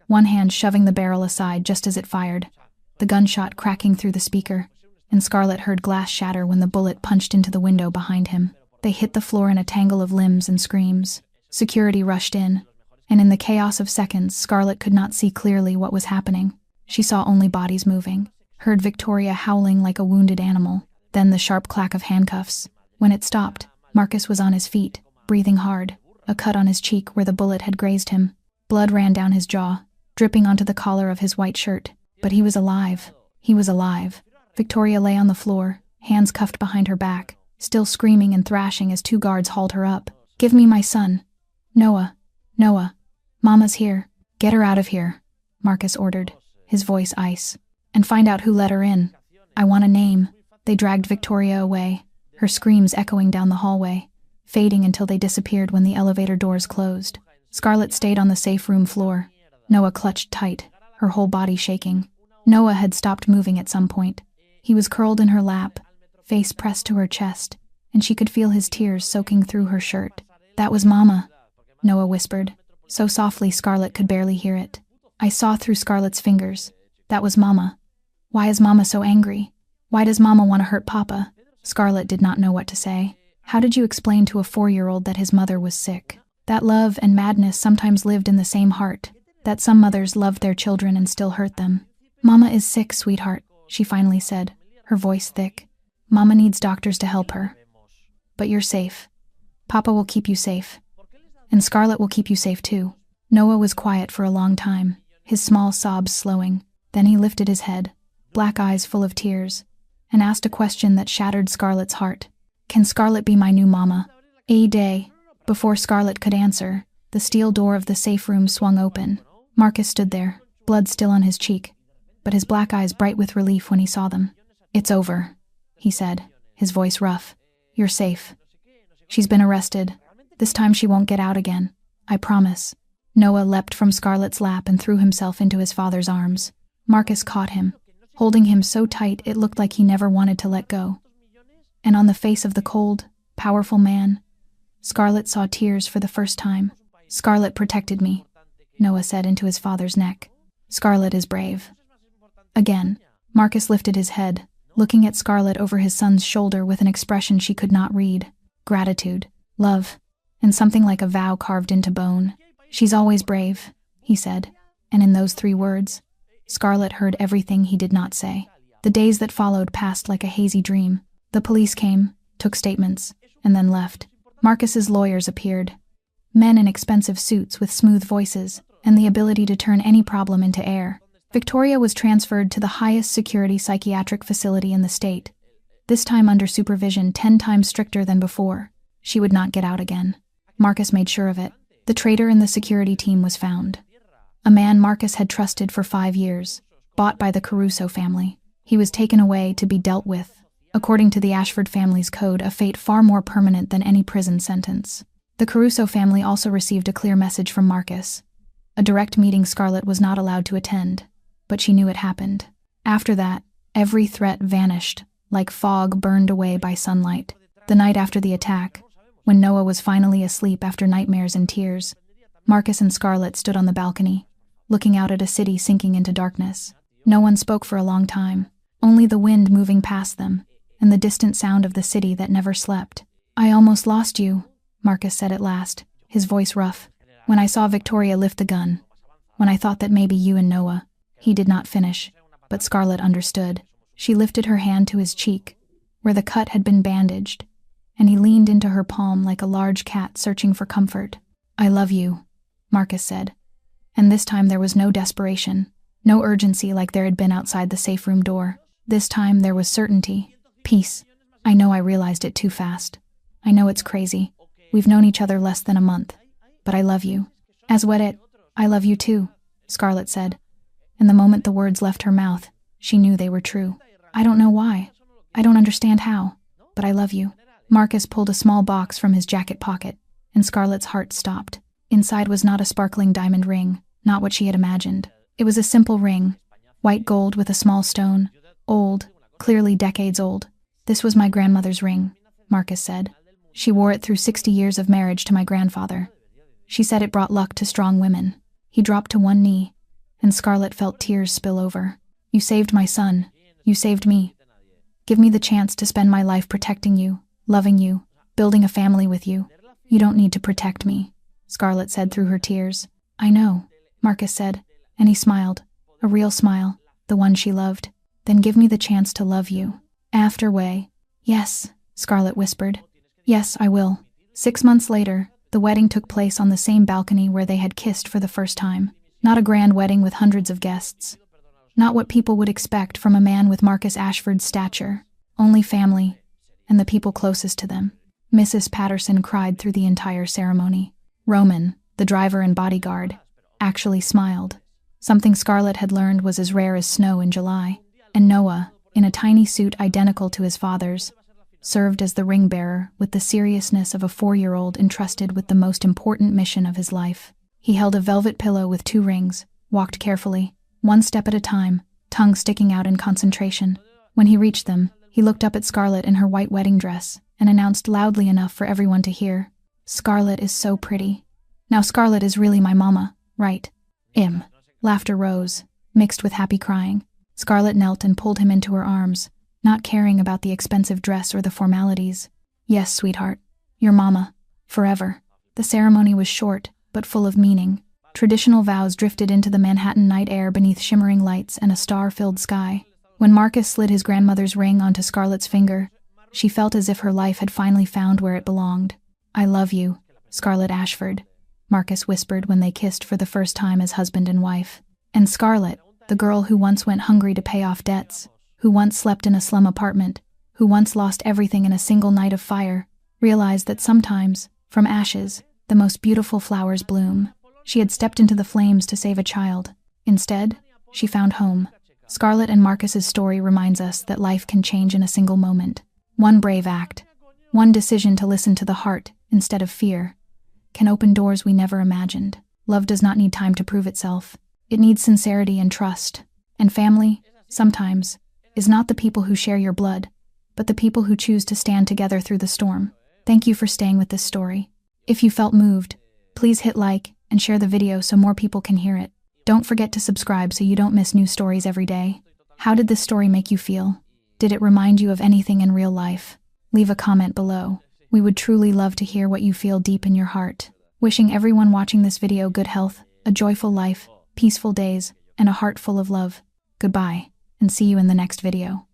one hand shoving the barrel aside just as it fired, the gunshot cracking through the speaker, and Scarlett heard glass shatter when the bullet punched into the window behind him. They hit the floor in a tangle of limbs and screams. Security rushed in, and in the chaos of seconds, Scarlett could not see clearly what was happening. She saw only bodies moving, heard Victoria howling like a wounded animal, then the sharp clack of handcuffs. When it stopped, Marcus was on his feet, breathing hard, a cut on his cheek where the bullet had grazed him. Blood ran down his jaw, dripping onto the collar of his white shirt. But he was alive. He was alive. Victoria lay on the floor, hands cuffed behind her back, still screaming and thrashing as 2 guards hauled her up. Give me my son. Noah, Noah, Mama's here. Get her out of here, Marcus ordered, his voice ice. And find out who let her in. I want a name. They dragged Victoria away, her screams echoing down the hallway, fading until they disappeared when the elevator doors closed. Scarlett stayed on the safe room floor. Noah clutched tight, her whole body shaking. Noah had stopped moving at some point. He was curled in her lap, face pressed to her chest, and she could feel his tears soaking through her shirt. That was Mama, Noah whispered, so softly Scarlett could barely hear it. I saw through Scarlett's fingers. That was Mama. Why is Mama so angry? Why does Mama want to hurt Papa? Scarlett did not know what to say. How did you explain to a 4-year-old that his mother was sick? That love and madness sometimes lived in the same heart, that some mothers loved their children and still hurt them. Mama is sick, sweetheart, she finally said, her voice thick. Mama needs doctors to help her. But you're safe. Papa will keep you safe. And Scarlett will keep you safe too. Noah was quiet for a long time, his small sobs slowing. Then he lifted his head, black eyes full of tears, and asked a question that shattered Scarlett's heart. Can Scarlett be my new mama? A day. Before Scarlett could answer, the steel door of the safe room swung open. Marcus stood there, blood still on his cheek, but his black eyes bright with relief when he saw them. It's over, he said, his voice rough. You're safe. She's been arrested. This time she won't get out again. I promise. Noah leapt from Scarlett's lap and threw himself into his father's arms. Marcus caught him, holding him so tight it looked like he never wanted to let go. And on the face of the cold, powerful man, Scarlett saw tears for the first time. Scarlett protected me, Noah said into his father's neck. Scarlett is brave. Again, Marcus lifted his head, looking at Scarlett over his son's shoulder with an expression she could not read. Gratitude, love, and something like a vow carved into bone. She's always brave, he said, and in those 3 words, Scarlett heard everything he did not say. The days that followed passed like a hazy dream. The police came, took statements, and then left. Marcus's lawyers appeared. Men in expensive suits with smooth voices and the ability to turn any problem into air. Victoria was transferred to the highest security psychiatric facility in the state, this time under supervision 10 times stricter than before. She would not get out again. Marcus made sure of it. The traitor in the security team was found. A man Marcus had trusted for 5 years, bought by the Caruso family. He was taken away to be dealt with, according to the Ashford family's code, a fate far more permanent than any prison sentence. The Caruso family also received a clear message from Marcus. A direct meeting Scarlett was not allowed to attend, but she knew it happened. After that, every threat vanished, like fog burned away by sunlight. The night after the attack, when Noah was finally asleep after nightmares and tears, Marcus and Scarlett stood on the balcony, looking out at a city sinking into darkness. No one spoke for a long time, only the wind moving past them, and the distant sound of the city that never slept. I almost lost you, Marcus said at last, his voice rough, when I saw Victoria lift the gun, when I thought that maybe you and Noah. He did not finish, but Scarlett understood. She lifted her hand to his cheek, where the cut had been bandaged, and he leaned into her palm like a large cat searching for comfort. I love you, Marcus said, and this time there was no desperation, no urgency like there had been outside the safe room door. This time there was certainty, peace. I know I realized it too fast. I know it's crazy. We've known each other less than a month, but I love you. As wedded, I love you too, Scarlett said, and the moment the words left her mouth, she knew they were true. I don't know why. I don't understand how, but I love you. Marcus pulled a small box from his jacket pocket, and Scarlett's heart stopped. Inside was not a sparkling diamond ring, not what she had imagined. It was a simple ring, white gold with a small stone, old, clearly decades old. This was my grandmother's ring, Marcus said. She wore it through 60 years of marriage to my grandfather. She said it brought luck to strong women. He dropped to one knee, and Scarlett felt tears spill over. You saved my son. You saved me. Give me the chance to spend my life protecting you, loving you, building a family with you. You don't need to protect me, Scarlett said through her tears. I know, Marcus said, and he smiled, a real smile, the one she loved. Then give me the chance to love you. After way. Yes, Scarlett whispered. Yes, I will. 6 months later, the wedding took place on the same balcony where they had kissed for the first time. Not a grand wedding with hundreds of guests. Not what people would expect from a man with Marcus Ashford's stature. Only family, and the people closest to them. Mrs. Patterson cried through the entire ceremony. Roman, the driver and bodyguard, actually smiled. Something Scarlett had learned was as rare as snow in July. And Noah, in a tiny suit identical to his father's, served as the ring bearer with the seriousness of a 4-year-old entrusted with the most important mission of his life. He held a velvet pillow with 2 rings, walked carefully, one step at a time, tongue sticking out in concentration. When he reached them, he looked up at Scarlett in her white wedding dress and announced loudly enough for everyone to hear, "Scarlett is so pretty. Now Scarlett is really my mama, right?" Laughter rose, mixed with happy crying. Scarlett knelt and pulled him into her arms, not caring about the expensive dress or the formalities. "Yes, sweetheart. Your mama. Forever." The ceremony was short, but full of meaning. Traditional vows drifted into the Manhattan night air beneath shimmering lights and a star-filled sky. When Marcus slid his grandmother's ring onto Scarlett's finger, she felt as if her life had finally found where it belonged. "I love you, Scarlett Ashford," Marcus whispered when they kissed for the first time as husband and wife. And Scarlett, the girl who once went hungry to pay off debts, who once slept in a slum apartment, who once lost everything in a single night of fire, realized that sometimes, from ashes, the most beautiful flowers bloom. She had stepped into the flames to save a child. Instead, she found home. Scarlett and Marcus's story reminds us that life can change in a single moment. One brave act, one decision to listen to the heart instead of fear, can open doors we never imagined. Love does not need time to prove itself. It needs sincerity and trust. And family, sometimes, is not the people who share your blood, but the people who choose to stand together through the storm. Thank you for staying with this story. If you felt moved, please hit like and share the video so more people can hear it. Don't forget to subscribe so you don't miss new stories every day. How did this story make you feel? Did it remind you of anything in real life? Leave a comment below. We would truly love to hear what you feel deep in your heart. Wishing everyone watching this video good health, a joyful life, peaceful days, and a heart full of love. Goodbye, and see you in the next video.